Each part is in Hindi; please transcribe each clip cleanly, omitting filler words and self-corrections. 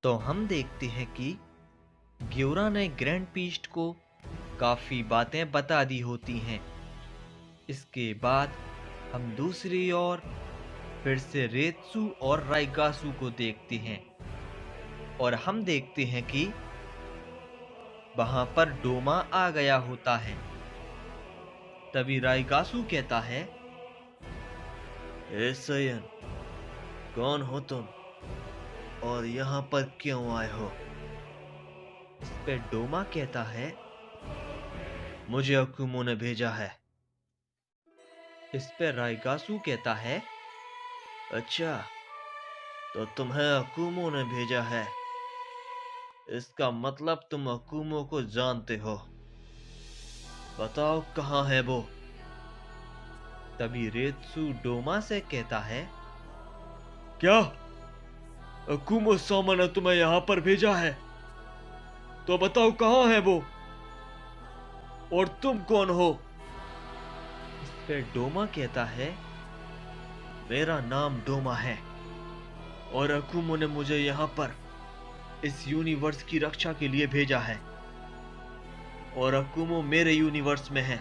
तो हम देखते हैं कि ग्योरा ने ग्रैंड पीस्ट को काफी बातें बता दी होती हैं। इसके बाद हम दूसरी ओर फिर से रेत्सु और राइगासु को देखते हैं और हम देखते हैं कि वहां पर डोमा आ गया होता है। तभी राइगासु कहता है, ए सयन, कौन हो तुम और यहाँ पर क्यों आए हो? इस पे डोमा कहता है, मुझे अकुमो ने भेजा है। इस पे राइगासु कहता है, अच्छा, तो तुम्हें अकुमो ने भेजा है। इसका मतलब तुम अकुमो को जानते हो। बताओ कहाँ है वो? तभी रेत्सु डोमा से कहता है, क्या अकुमो सामा ने तुम्हें यहाँ पर भेजा है? तो बताओ कहाँ है वो और तुम कौन हो? इस पे डोमा कहता है, मेरा नाम डोमा है और अकुमो ने मुझे यहाँ पर इस यूनिवर्स की रक्षा के लिए भेजा है। और अकुमो मेरे यूनिवर्स में है।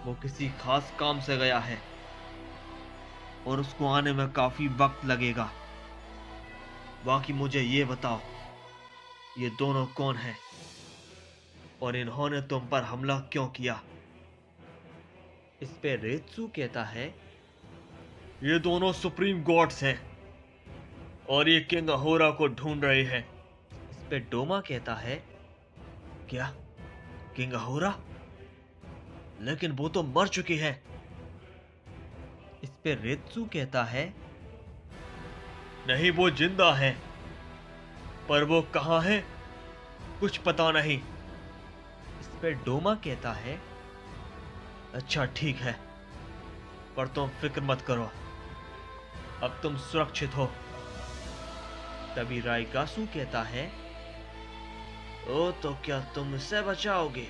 वो किसी खास काम से गया है और उसको आने में काफी वक्त लगेगा। बाकी मुझे ये बताओ, ये दोनों कौन हैं और इन्होंने तुम पर हमला क्यों किया? इस पे रेत्सु कहता है, ये दोनों सुप्रीम गॉड्स हैं और ये किंग अहोरा को ढूंढ रहे हैं। इस पे डोमा कहता है, क्या किंग अहोरा? लेकिन वो तो मर चुकी है। इस पे रेत्सु कहता है, नहीं, वो जिंदा है, पर वो कहां है कुछ पता नहीं। इस पे डोमा कहता है, अच्छा ठीक है, पर तुम फिक्र मत करो, अब तुम सुरक्षित हो। तभी राइगासु कहता है, ओ तो क्या तुम इसे बचाओगे?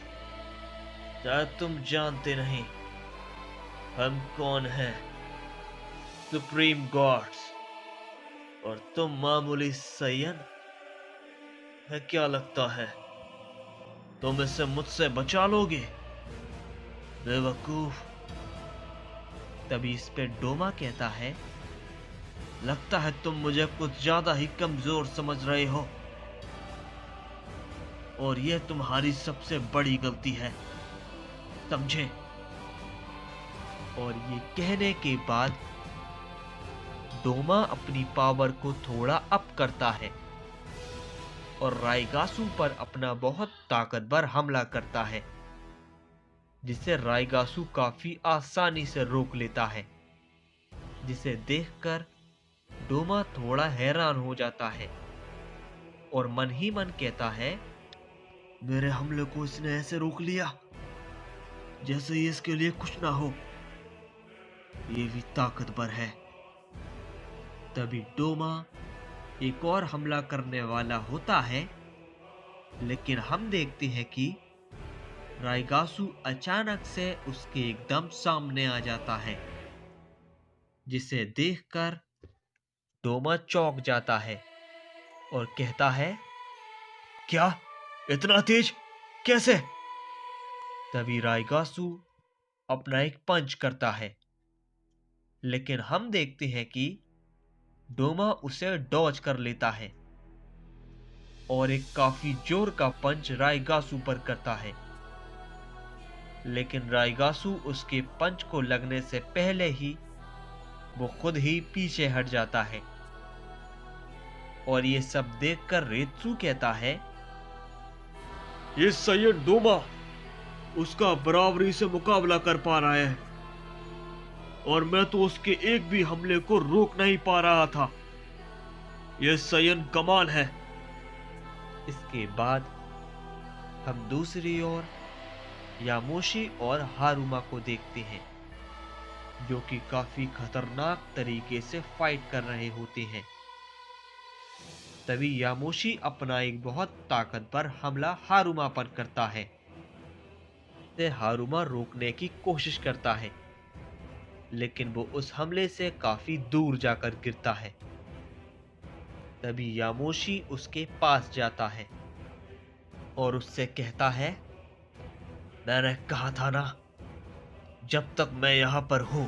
शायद तुम जानते नहीं हम कौन हैं, सुप्रीम गॉड्स, और तुम मामूली सयन है। क्या लगता है तुम इसे मुझसे बचा लोगे, बेवकूफ? तभी इस पे डोमा कहता है, लगता है तुम मुझे कुछ ज्यादा ही कमजोर समझ रहे हो और यह तुम्हारी सबसे बड़ी गलती है, समझे? और ये कहने के बाद डोमा अपनी पावर को थोड़ा अप करता है और राइगासु पर अपना बहुत ताकतवर हमला करता है, जिसे राइगासु काफी आसानी से रोक लेता है। जिसे देखकर डोमा थोड़ा हैरान हो जाता है और मन ही मन कहता है, मेरे हमले को इसने ऐसे रोक लिया जैसे ये इसके लिए कुछ ना हो। ये भी ताकतवर है। तभी डोमा एक और हमला करने वाला होता है, लेकिन हम देखते हैं कि राइगासु अचानक से उसके एकदम सामने आ जाता है, जिसे देखकर डोमा चौंक जाता है और कहता है, क्या इतना तेज कैसे? तभी राइगासु अपना एक पंच करता है, लेकिन हम देखते हैं कि डोमा उसे डॉज कर लेता है और एक काफी जोर का पंच राइगासु पर करता है। लेकिन राइगासु उसके पंच को लगने से पहले ही वो खुद ही पीछे हट जाता है। और ये सब देखकर रेत्सु कहता है, ये सैयद डोमा उसका बराबरी से मुकाबला कर पा रहा है और मैं तो उसके एक भी हमले को रोक नहीं पा रहा था। यह सयन कमाल है। इसके बाद हम दूसरी ओर यामोशी और हारुमा को देखते हैं, जो कि काफी खतरनाक तरीके से फाइट कर रहे होते हैं। तभी यामोशी अपना एक बहुत ताकतवर हमला हारुमा पर करता है। से हारुमा रोकने की कोशिश करता है, लेकिन वो उस हमले से काफी दूर जाकर गिरता है। तभी यामोशी उसके पास जाता है और उससे कहता है, मैंने कहा था ना, जब तक मैं यहां पर हूं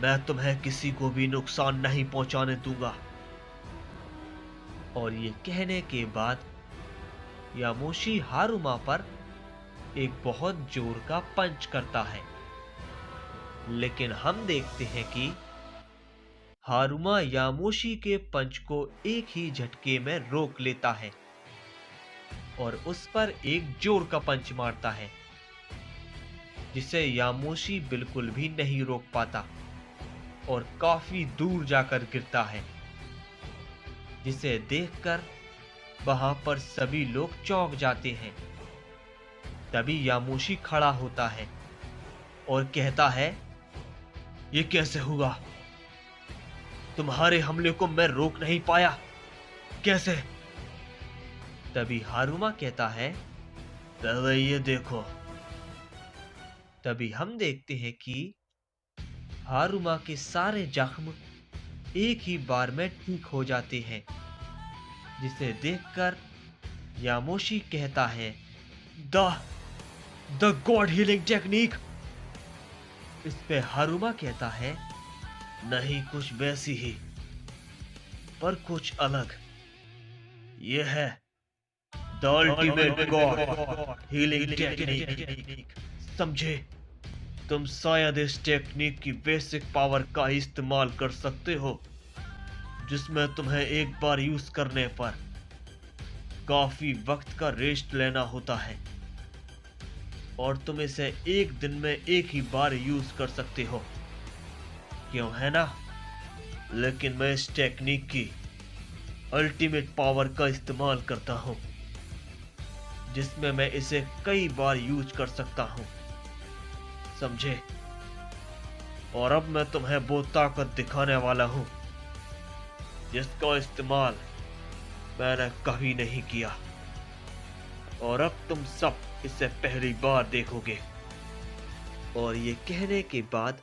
मैं तुम्हें किसी को भी नुकसान नहीं पहुंचाने दूंगा। और ये कहने के बाद यामोशी हारुमा पर एक बहुत जोर का पंच करता है, लेकिन हम देखते हैं कि हारुमा यामोशी के पंच को एक ही झटके में रोक लेता है और उस पर एक जोर का पंच मारता है, जिसे यामोशी बिल्कुल भी नहीं रोक पाता और काफी दूर जाकर गिरता है, जिसे देखकर वहां पर सभी लोग चौंक जाते हैं। तभी यामोशी खड़ा होता है और कहता है, ये कैसे हुआ? तुम्हारे हमले को मैं रोक नहीं पाया, कैसे? तभी हारुमा कहता है, पहले ये देखो। तभी हम देखते हैं कि हारुमा के सारे जख्म एक ही बार में ठीक हो जाते हैं, जिसे देखकर यामोशी कहता है, द गॉड हीलिंग टेक्निक। इस पे हारुमा कहता है, नहीं कुछ वैसी ही, पर कुछ अलग। यह है the ultimate God healing technique. समझे? तुम शायद इस टेक्निक की बेसिक पावर का इस्तेमाल कर सकते हो, जिसमें तुम्हें एक बार यूज करने पर काफी वक्त का रेस्ट लेना होता है और तुम इसे एक दिन में एक ही बार यूज कर सकते हो। क्यों, है ना? लेकिन मैं इस टेक्निक की अल्टीमेट पावर का इस्तेमाल करता हूं, जिसमें मैं इसे कई बार यूज कर सकता हूं, समझे? और अब मैं तुम्हें वो ताकत दिखाने वाला हूं जिसका इस्तेमाल मैंने कभी नहीं किया, और अब तुम सब इसे पहली बार देखोगे। और ये कहने के बाद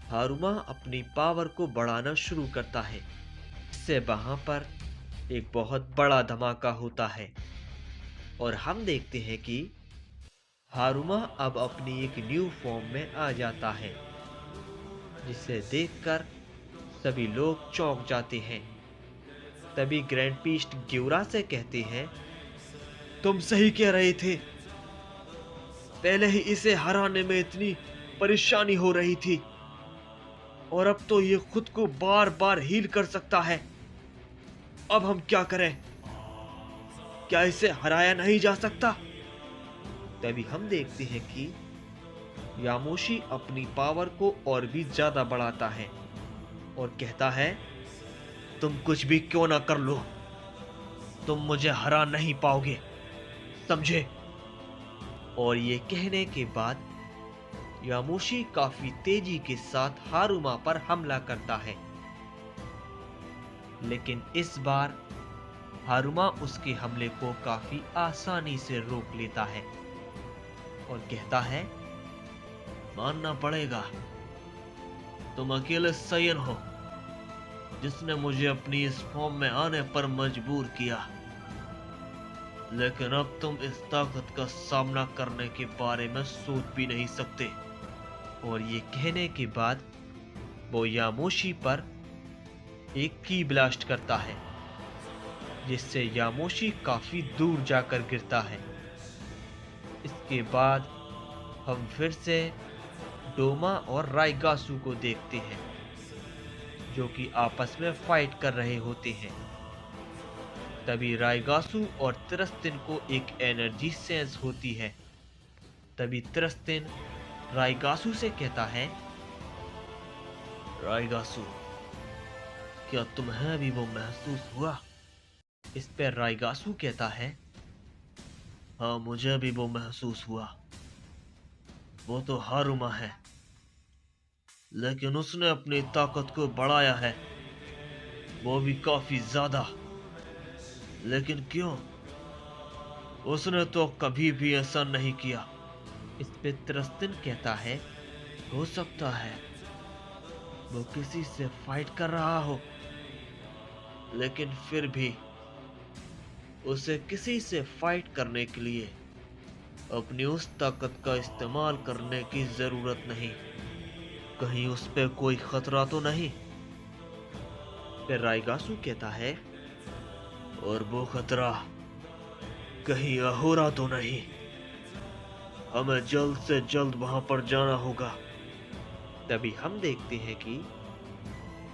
हारुमा अपनी पावर को बढ़ाना शुरू करता है। इससे वहां पर एक बहुत बड़ा धमाका होता है और हम देखते हैं कि हारुमा अब अपनी एक न्यू फॉर्म में आ जाता है, जिसे देखकर सभी लोग चौंक जाते हैं। तभी ग्रैंड पीस्ट ग्यूरा से कहते हैं, तुम सही कह रहे थे, पहले ही इसे हराने में इतनी परेशानी हो रही थी और अब तो ये खुद को बार बार हील कर सकता है। अब हम क्या करें? क्या इसे हराया नहीं जा सकता? तभी हम देखते हैं कि यामोशी अपनी पावर को और भी ज्यादा बढ़ाता है और कहता है, तुम कुछ भी क्यों ना कर लो, तुम मुझे हरा नहीं पाओगे, समझे? और ये कहने के बाद यामोशी काफी तेजी के साथ हारुमा पर हमला करता है, लेकिन इस बार हारुमा उसके हमले को काफी आसानी से रोक लेता है और कहता है, मानना पड़ेगा, तुम अकेले सयन हो जिसने मुझे अपनी इस फॉर्म में आने पर मजबूर किया, लेकिन अब तुम इस ताकत का सामना करने के बारे में सोच भी नहीं सकते। और ये कहने के बाद वो यामोशी पर एक की ब्लास्ट करता है, जिससे यामोशी काफी दूर जाकर गिरता है। इसके बाद हम फिर से डोमा और राइगासु को देखते हैं, जो कि आपस में फाइट कर रहे होते हैं। तभी राइगासु और तिरस्तिन को एक एनर्जी सेंस होती है। तभी तिरस्तिन राइगासु से कहता है, राइगासु, क्या तुम्हें भी वो महसूस हुआ? इस पर राइगासु कहता है, हाँ मुझे भी वो महसूस हुआ। वो तो हारुमा है, लेकिन उसने अपनी ताकत को बढ़ाया है, वो भी काफी ज्यादा। लेकिन क्यों? उसने तो कभी भी ऐसा नहीं किया। इस पे तिरस्तिन कहता है, हो सकता है वो किसी से फाइट कर रहा हो, लेकिन फिर भी उसे किसी से फाइट करने के लिए अपनी उस ताकत का इस्तेमाल करने की जरूरत नहीं। कहीं उस पे कोई खतरा तो नहीं। फिर राइगासू कहता है, और वो खतरा कहीं अहोरा तो नहीं। हमें जल्द से जल्द वहां पर जाना होगा। तभी हम देखते हैं कि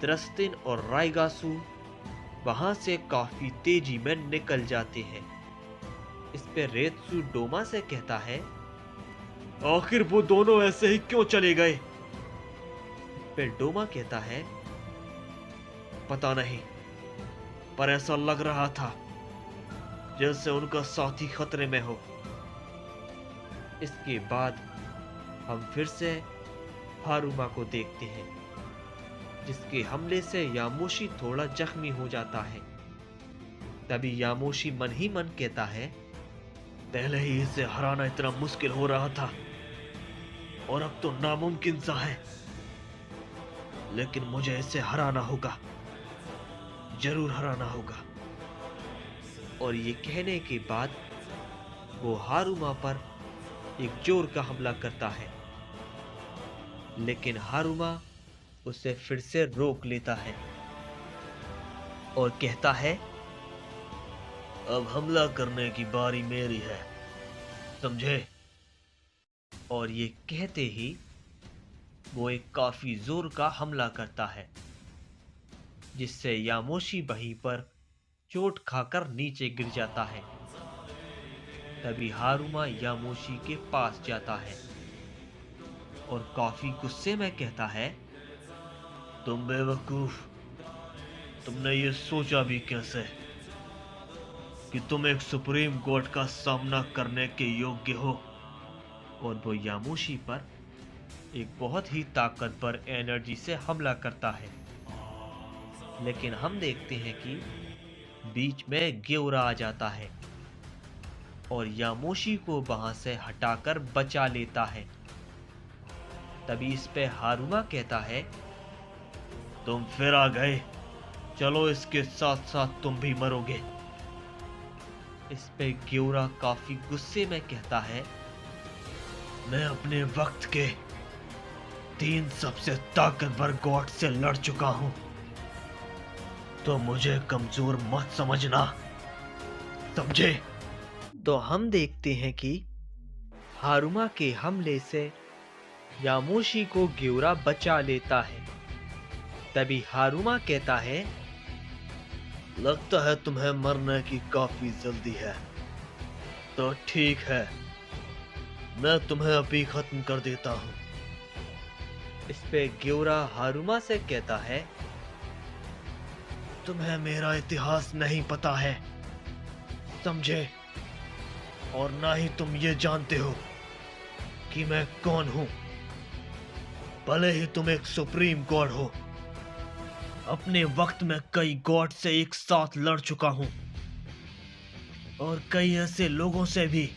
द्रस्तिन और राइगासू वहां से काफी तेजी में निकल जाते हैं। इस पे रेत्सु डोमा से कहता है, आखिर वो दोनों ऐसे ही क्यों चले गए? फिर डोमा कहता है, पता नहीं, पर ऐसा लग रहा था जैसे उनका साथी खतरे में हो। इसके बाद हम फिर से हारुमा को देखते हैं, जिसके हमले से यामोशी थोड़ा जख्मी हो जाता है। तभी यामोशी मन ही मन कहता है, पहले ही इसे हराना इतना मुश्किल हो रहा था और अब तो नामुमकिन सा है। लेकिन मुझे इसे हराना होगा, जरूर हराना होगा। और ये कहने के बाद वो हारुमा पर एक जोर का हमला करता है, लेकिन हारुमा उसे फिर से रोक लेता है और कहता है, अब हमला करने की बारी मेरी है, समझे? और ये कहते ही वो एक काफी जोर का हमला करता है, जिससे यामोशी वहीं पर चोट खाकर नीचे गिर जाता है। तभी हारुमा यामोशी के पास जाता है और काफी गुस्से में कहता है, तुम बेवकूफ, तुमने ये सोचा भी कैसे कि तुम एक सुप्रीम गॉड का सामना करने के योग्य हो? और वो यामोशी पर एक बहुत ही ताकतवर एनर्जी से हमला करता है। लेकिन हम देखते हैं कि बीच में ग्योरा आ जाता है और यामोशी को वहां से हटाकर बचा लेता है। तभी इस पे हारुमा कहता है, तुम फिर आ गए, चलो इसके साथ साथ तुम भी मरोगे। इस पे ग्योरा काफी गुस्से में कहता है, मैं अपने वक्त के 3 सबसे ताकतवर गॉड से लड़ चुका हूं, तो मुझे कमजोर मत समझना, समझे? तो हम देखते हैं कि हारुमा के हमले से यामोशी को ग्योरा बचा लेता है। तभी हारुमा कहता है, लगता है तुम्हें मरने की काफी जल्दी है, तो ठीक है, मैं तुम्हें अभी खत्म कर देता हूं। इस पे ग्योरा हारुमा से कहता है, तुम्हें मेरा इतिहास नहीं पता है, समझे? और ना ही तुम ये जानते हो कि मैं कौन हूं। भले ही तुम एक सुप्रीम गॉड हो, अपने वक्त में कई गॉड से एक साथ लड़ चुका हूं, और कई ऐसे लोगों से भी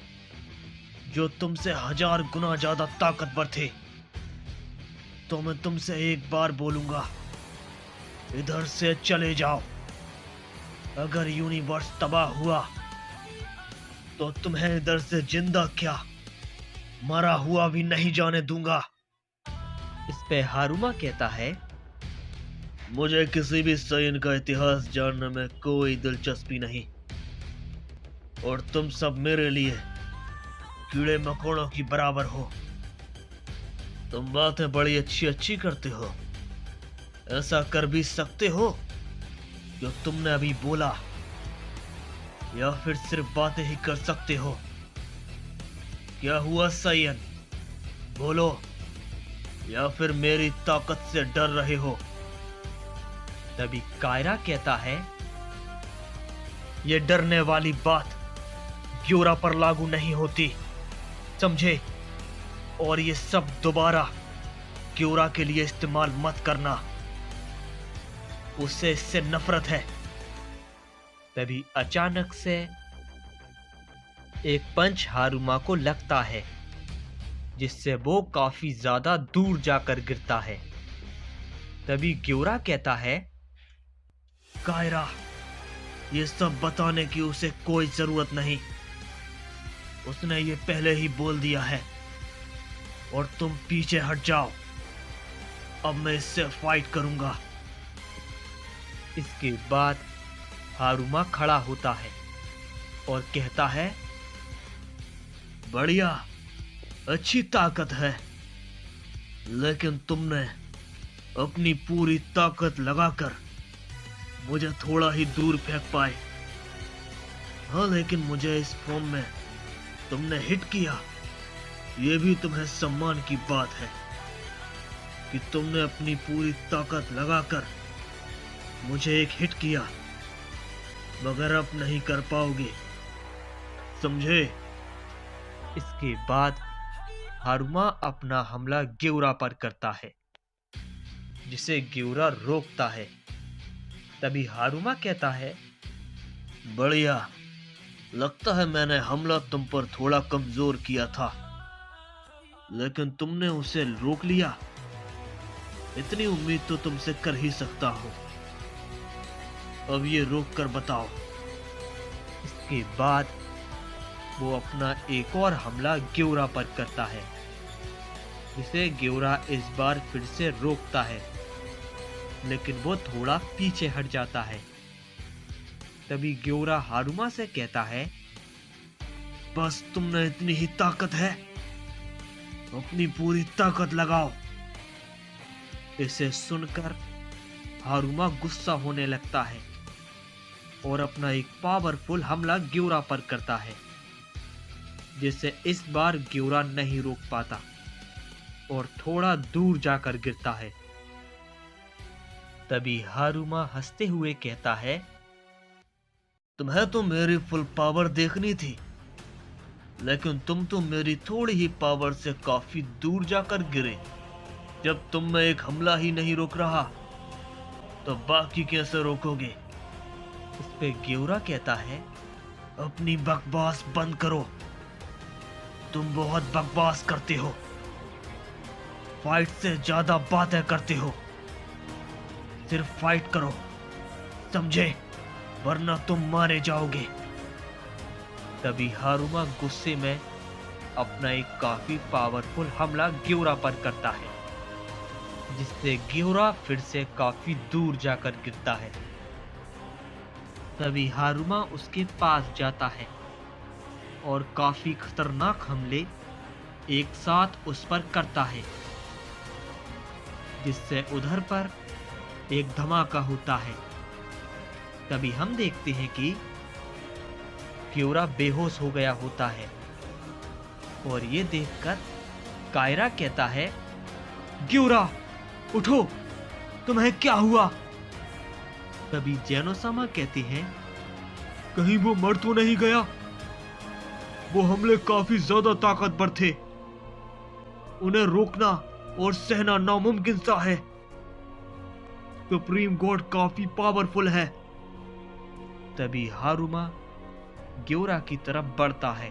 जो तुमसे 1000 गुना ज्यादा ताकतवर थे। तो मैं तुमसे एक बार बोलूंगा, इधर से चले जाओ। अगर यूनिवर्स तबाह हुआ तो तुम्हें इधर से जिंदा क्या, मरा हुआ भी नहीं जाने दूंगा। इस पे हारुमा कहता है, मुझे किसी भी साइन का इतिहास जानने में कोई दिलचस्पी नहीं, और तुम सब मेरे लिए कीड़े मकोड़ों की बराबर हो। तुम बातें बड़ी अच्छी अच्छी करते हो, ऐसा कर भी सकते हो जो तुमने अभी बोला, या फिर सिर्फ बातें ही कर सकते हो? क्या हुआ साइन, बोलो, या फिर मेरी ताकत से डर रहे हो? तभी कायरा कहता है, यह डरने वाली बात ग्योरा पर लागू नहीं होती, समझे? और ये सब दोबारा ग्योरा के लिए इस्तेमाल मत करना, उसे इससे नफरत है। तभी अचानक से एक पंच हारुमा को लगता है, जिससे वो काफी ज्यादा दूर जाकर गिरता है। तभी ग्योरा कहता है, कायरा, ये सब बताने की उसे कोई जरूरत नहीं। उसने ये पहले ही बोल दिया है। और तुम पीछे हट जाओ। अब मैं इससे फाइट करूंगा। इसके बाद हारुमा खड़ा होता है और कहता है, बढ़िया, अच्छी ताकत है, लेकिन तुमने अपनी पूरी ताकत लगाकर मुझे थोड़ा ही दूर फेंक पाए। हाँ, लेकिन मुझे इस फॉर्म में तुमने हिट किया, ये भी तुम्हें सम्मान की बात है कि तुमने अपनी पूरी ताकत लगाकर मुझे एक हिट किया, मगर अब नहीं कर पाओगे, समझे? इसके बाद हारुमा अपना हमला ग्योरा पर करता है, जिसे ग्योरा रोकता है। तभी हारुमा कहता है, बढ़िया, लगता है मैंने हमला तुम पर थोड़ा कमजोर किया था, लेकिन तुमने उसे रोक लिया। इतनी उम्मीद तो तुमसे कर ही सकता हूं। अब ये रोक कर बताओ। इसके बाद वो अपना एक और हमला ग्योरा पर करता है, जिसे ग्योरा इस बार फिर से रोकता है, लेकिन वो थोड़ा पीछे हट जाता है। तभी ग्योरा हारुमा से कहता है, बस तुमने इतनी ही ताकत है, अपनी पूरी ताकत लगाओ। इसे सुनकर हारुमा गुस्सा होने लगता है और अपना एक पावरफुल हमला ग्योरा पर करता है, जिसे इस बार ग्योरा नहीं रोक पाता और थोड़ा दूर जाकर गिरता है। तभी हारुमा हंसते हुए कहता है, तुम्हें तो मेरी फुल पावर देखनी थी, लेकिन तुम तो मेरी थोड़ी ही पावर से काफी दूर जाकर गिरे। जब तुम में एक हमला ही नहीं रोक रहा, तो बाकी कैसे रोकोगे? इस पे ग्योरा कहता है, अपनी बकवास बंद करो, तुम बहुत बकवास करते हो, फाइट से ज्यादा बातें करते हो। सिर्फ फाइट करो, समझे? वरना तुम मारे जाओगे। तभी हारुमा गुस्से में अपना एक काफी पावरफुल हमला ग्योरा पर करता है, जिससे ग्योरा फिर से काफी दूर जाकर गिरता है। तभी हारुमा उसके पास जाता है और काफी खतरनाक हमले एक साथ उस पर करता है, जिससे उधर पर एक धमाका होता है। तभी हम देखते हैं कि ग्योरा बेहोश हो गया होता है और ये देखकर कायरा कहता है, ग्योरा उठो, तुम्हें क्या हुआ? तभी जेनोसामा कहते हैं, कहीं वो मर तो नहीं गया? वो हमले काफी ज्यादा ताकतवर थे, उन्हें रोकना और सहना नामुमकिन सा है। सुप्रीम गॉड काफी पावरफुल है। तभी हारुमा ग्योरा की तरफ बढ़ता है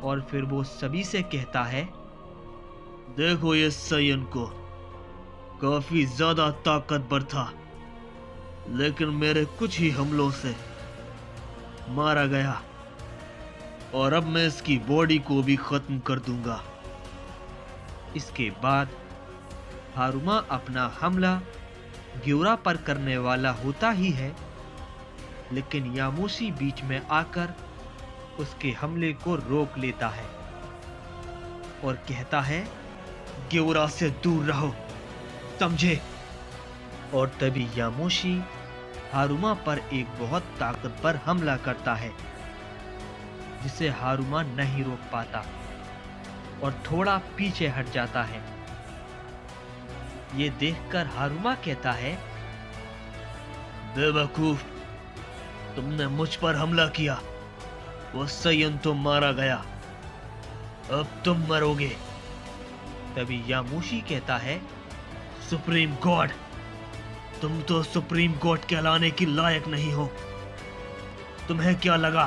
और फिर वो सभी से कहता है, देखो ये साइन को, काफी ज्यादा ताकतवर था, लेकिन मेरे कुछ ही हमलों से मारा गया, और अब मैं इसकी बॉडी को भी खत्म कर दूंगा। इसके बाद हारुमा अपना हमला ग्योरा पर करने वाला होता ही है, लेकिन यामुशी बीच में आकर उसके हमले को रोक लेता है और कहता है, ग्योरा से दूर रहो, समझे? और तभी यामुशी हारुमा पर एक बहुत ताकतवर हमला करता है, जिसे हारुमा नहीं रोक पाता और थोड़ा पीछे हट जाता है। ये देखकर हारुमा कहता है, बेवकूफ, तुमने मुझ पर हमला किया, वो साइन तो मारा गया, अब तुम मरोगे। तभी यामुशी कहता है, सुप्रीम गॉड, तुम तो सुप्रीम गॉड कहलाने की लायक नहीं हो। तुम्हें क्या लगा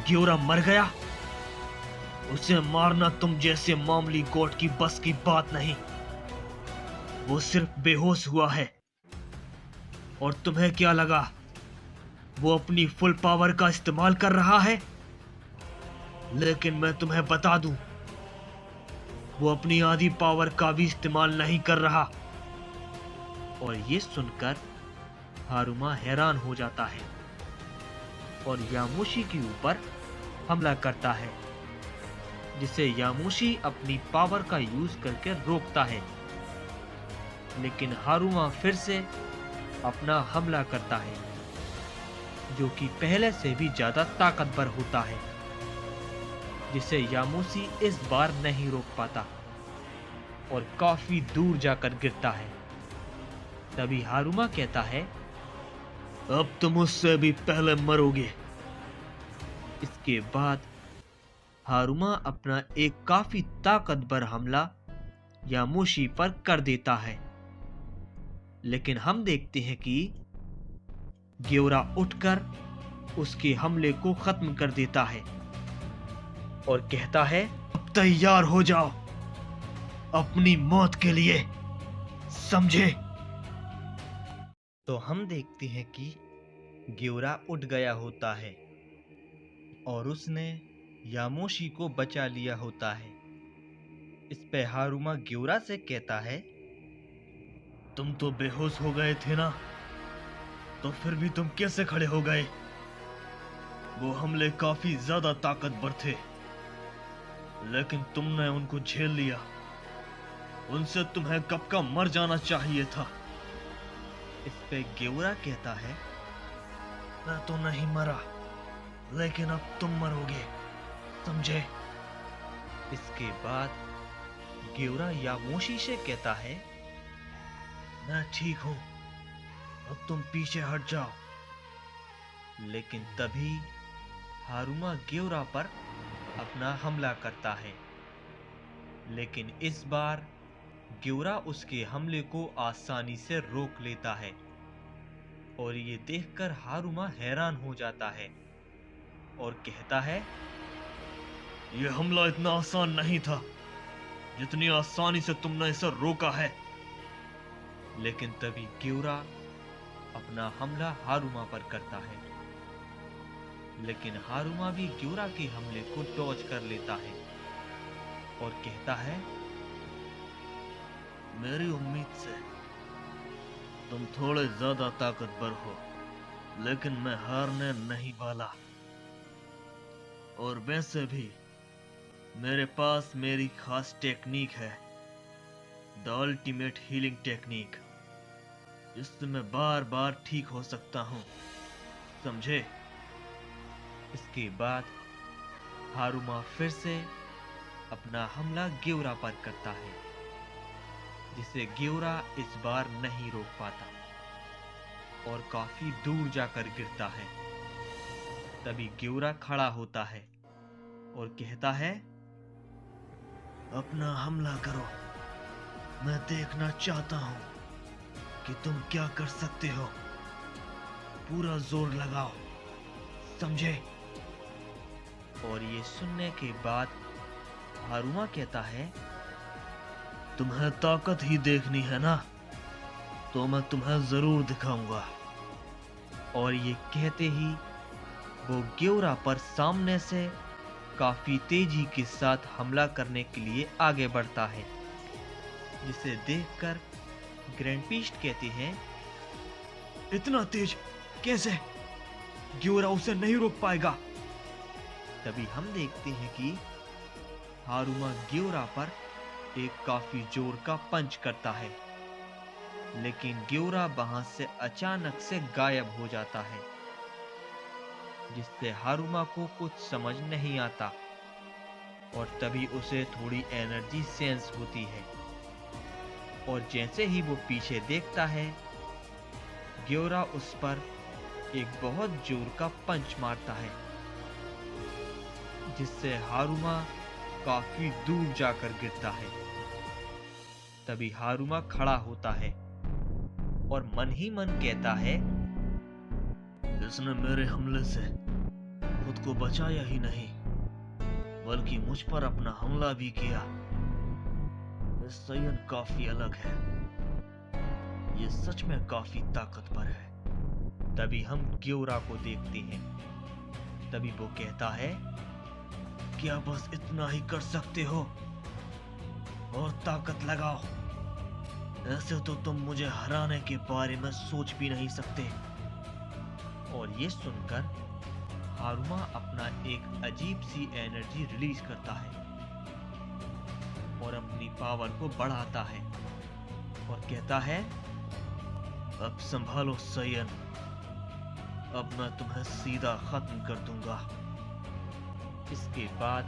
ग्योरा मर गया? उसे मारना तुम जैसे मामूली गॉड की बस की बात नहीं, वो सिर्फ बेहोश हुआ है। और तुम्हें क्या लगा वो अपनी फुल पावर का इस्तेमाल कर रहा है, लेकिन मैं तुम्हें बता दूं, वो अपनी आधी पावर का भी इस्तेमाल नहीं कर रहा। और ये सुनकर हारुमा हैरान हो जाता है और यामुशी के ऊपर हमला करता है, जिसे यामुशी अपनी पावर का यूज करके रोकता है। लेकिन हारुमा फिर से अपना हमला करता है, जो कि पहले से भी ज्यादा ताकतवर होता है, जिसे यामुशी इस बार नहीं रोक पाता और काफी दूर जाकर गिरता है। तभी हारुमा कहता है, अब तुम मुझसे भी पहले मरोगे। इसके बाद हारुमा अपना एक काफी ताकतवर हमला यामुशी पर कर देता है। लेकिन हम देखते हैं कि ग्योरा उठकर उसके हमले को खत्म कर देता है और कहता है, अब तैयार हो जाओ अपनी मौत के लिए, समझे? तो हम देखते हैं कि ग्योरा उठ गया होता है और उसने यामुशी को बचा लिया होता है। इस पे हारुमा ग्योरा से कहता है, तुम तो बेहोश हो गए थे ना, तो फिर भी तुम कैसे खड़े हो गए? वो हमले काफी ज्यादा ताकतवर थे, लेकिन तुमने उनको झेल लिया। उनसे तुम्हें कब का मर जाना चाहिए था। इस पे ग्योरा कहता है, मैं तो नहीं मरा, लेकिन अब तुम मरोगे, समझे? इसके बाद ग्योरा यामुशी से कहता है, मैं ठीक हूं, अब तुम पीछे हट जाओ। लेकिन तभी हारुमा ग्योरा पर अपना हमला करता है, लेकिन इस बार ग्योरा उसके हमले को आसानी से रोक लेता है और ये देखकर हारुमा हैरान हो जाता है और कहता है, यह हमला इतना आसान नहीं था जितनी आसानी से तुमने इसे रोका है। लेकिन तभी ग्योरा अपना हमला हारुमा पर करता है, लेकिन हारुमा भी ग्योरा के हमले को डॉज कर लेता है और कहता है, मेरी उम्मीद से तुम थोड़े ज्यादा ताकतवर हो, लेकिन मैं हारने नहीं वाला। और वैसे भी मेरे पास मेरी खास टेक्निक है, द अल्टीमेट हीलिंग टेक्निक, जिससे मैं बार बार ठीक हो सकता हूं, समझे? इसके बाद हारुमा फिर से अपना हमला ग्योरा पर करता है, जिसे ग्योरा इस बार नहीं रोक पाता और काफी दूर जाकर गिरता है। तभी ग्योरा खड़ा होता है और कहता है, अपना हमला करो, मैं देखना चाहता हूं कि तुम क्या कर सकते हो, पूरा जोर लगाओ, समझे? और ये सुनने के बाद हारुमा कहता है, तुम्हें ताकत ही देखनी है ना, तो मैं तुम्हें जरूर दिखाऊंगा। और ये कहते ही वो ग्योरा पर सामने से काफी तेजी के साथ हमला करने के लिए आगे बढ़ता है, जिसे देखकर ग्रैंड पीस्ट कहते हैं, इतना तेज कैसे? ग्योरा उसे नहीं रोक पाएगा। तभी हम देखते हैं कि हारुमा ग्योरा पर एक काफी जोर का पंच करता है, लेकिन ग्योरा वहां से अचानक से गायब हो जाता है, जिससे हारुमा को कुछ समझ नहीं आता और तभी उसे थोड़ी एनर्जी सेंस होती है। और जैसे ही वो पीछे देखता है, ग्योरा उस पर एक बहुत जोर का पंच मारता है, जिससे हारुमा काफी दूर जाकर गिरता है। तभी हारुमा खड़ा होता है और मन ही मन कहता है, इसने मेरे हमले से खुद को बचाया ही नहीं, बल्कि मुझ पर अपना हमला भी किया। ये सयन काफी अलग है, ये सच में काफी ताकतवर है। तभी हम ग्योरा को देखते हैं। तभी वो कहता है, क्या बस इतना ही कर सकते हो? और ताकत लगाओ, ऐसे तो तुम मुझे हराने के बारे में सोच भी नहीं सकते। और ये सुनकर हारुमा अपना एक अजीब सी एनर्जी रिलीज करता है और अपनी पावर को बढ़ाता है और कहता है, अब संभालो सयन, अब मैं तुम्हें सीधा खत्म कर दूंगा। इसके बाद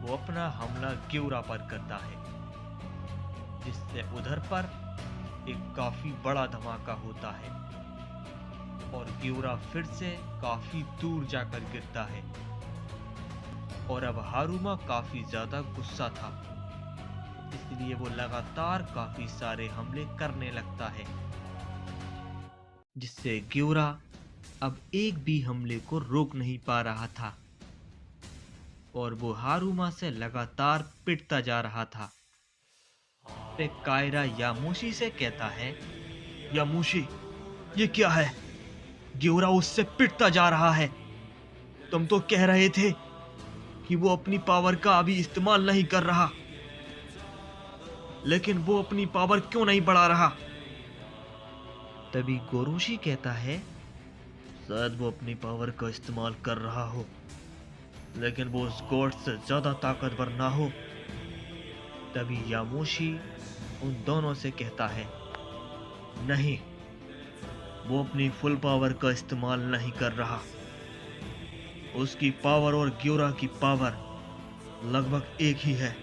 वो अपना हमला ग्योरा पर करता है, जिससे उधर पर एक काफी बड़ा धमाका होता है और ग्योरा फिर से काफी दूर जाकर गिरता है। और अब हारुमा काफी ज्यादा गुस्सा था, इसलिए वो लगातार काफी सारे हमले करने लगता है, जिससे ग्योरा अब एक भी हमले को रोक नहीं पा रहा था और वो हारुमा से लगातार पिटता जा रहा था। फिर कायरा यामोशी से कहता है, यामोशी, ये क्या है? ग्योरा उससे पिटता जा रहा है। तुम तो कह रहे थे कि वो अपनी पावर का अभी इस्तेमाल नहीं कर रहा, लेकिन वो अपनी पावर क्यों नहीं बढ़ा रहा? तभी गोरोशी कहता है, शायद वो अपनी पावर का इस्तेमाल कर रहा हो, लेकिन वो उस गॉड से ज्यादा ताकतवर ना हो। तभी यामोशी उन दोनों से कहता है, नहीं, वो अपनी फुल पावर का इस्तेमाल नहीं कर रहा। उसकी पावर और ग्योरा की पावर लगभग एक ही है,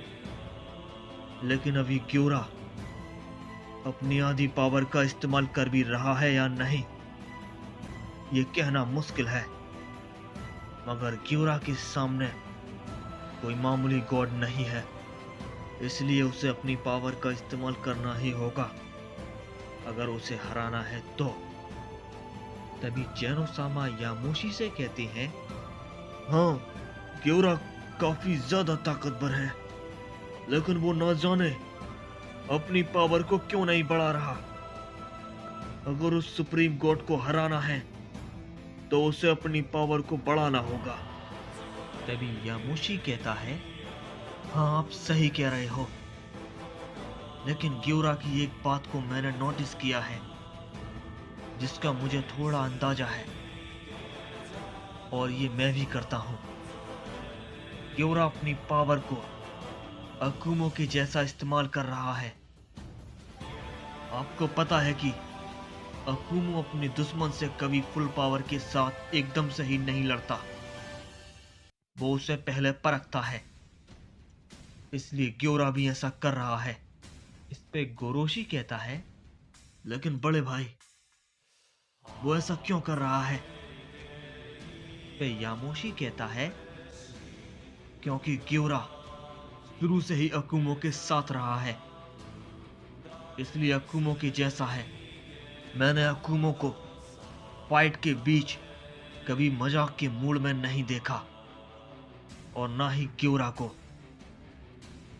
लेकिन अभी ग्योरा अपनी आधी पावर का इस्तेमाल कर भी रहा है या नहीं, ये कहना मुश्किल है। मगर ग्योरा के सामने कोई मामूली गॉड नहीं है, इसलिए उसे अपनी पावर का इस्तेमाल करना ही होगा अगर उसे हराना है तो। तभी जेनो-सामा यामोशी से कहते हैं, हाँ, ग्योरा काफी ज्यादा ताकतवर है, लेकिन वो ना जाने अपनी पावर को क्यों नहीं बढ़ा रहा। अगर उस सुप्रीम गॉड को हराना है तो उसे अपनी पावर को बढ़ाना होगा। तभी यामोशी कहता है, हाँ, आप सही कह रहे हो, लेकिन ग्योरा की एक बात को मैंने नोटिस किया है, जिसका मुझे थोड़ा अंदाजा है, और ये मैं भी करता हूँ। ग्योरा अपनी पावर को अकुमो के जैसा इस्तेमाल कर रहा है। आपको पता है कि अकुमो अपने दुश्मन से कभी फुल पावर के साथ एकदम से ही नहीं लड़ता, वो उसे पहले परखता है, इसलिए ग्योरा भी ऐसा कर रहा है। इस पे गोरोशी कहता है, लेकिन बड़े भाई, वो ऐसा क्यों कर रहा है? पे यामोशी कहता है, क्योंकि ग्योरा शुरू से ही अकुमो के साथ रहा है, इसलिए अकुमो के जैसा है। मैंने अकुमो को फाइट के बीच कभी मजाक के मूड में नहीं देखा, और ना ही ग्योरा को।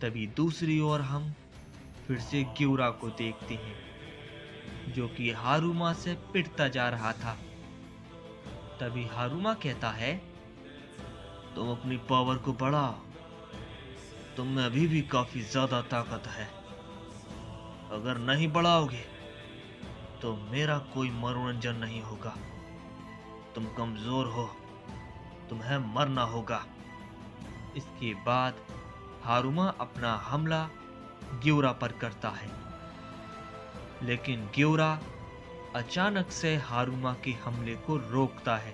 तभी दूसरी ओर हम फिर से ग्योरा को देखते हैं, जो कि हारुमा से पिटता जा रहा था। तभी हारुमा कहता है, तुम अपनी पावर को बढ़ाओ, तुम में अभी भी काफी ज्यादा ताकत है। अगर नहीं बढ़ाओगे तो मेरा कोई मनोरंजन नहीं होगा। तुम कमजोर हो, तुम्हें मरना होगा। इसके बाद हारुमा अपना हमला ग्योरा पर करता है, लेकिन ग्योरा अचानक से हारुमा के हमले को रोकता है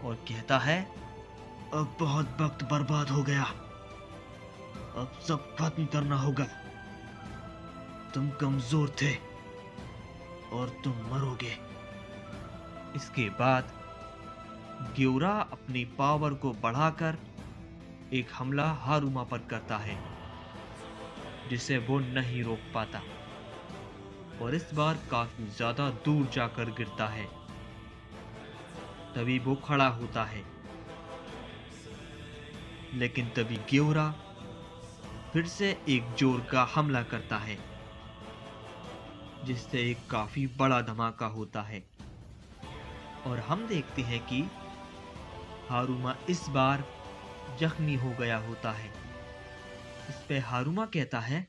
और कहता है, अब बहुत वक्त बर्बाद हो गया, अब सब खत्म करना होगा। तुम कमजोर थे और तुम मरोगे। इसके बाद ग्योरा अपनी पावर को बढ़ाकर एक हमला हारुमा पर करता है, जिसे वो नहीं रोक पाता, और इस बार काफी ज्यादा दूर जाकर गिरता है। तभी वो खड़ा होता है, लेकिन तभी ग्योरा फिर से एक जोर का हमला करता है, जिससे एक काफी बड़ा धमाका होता है। और हम देखते हैं कि हारुमा इस बार जख्मी हो गया होता है। इस पे हारुमा कहता है,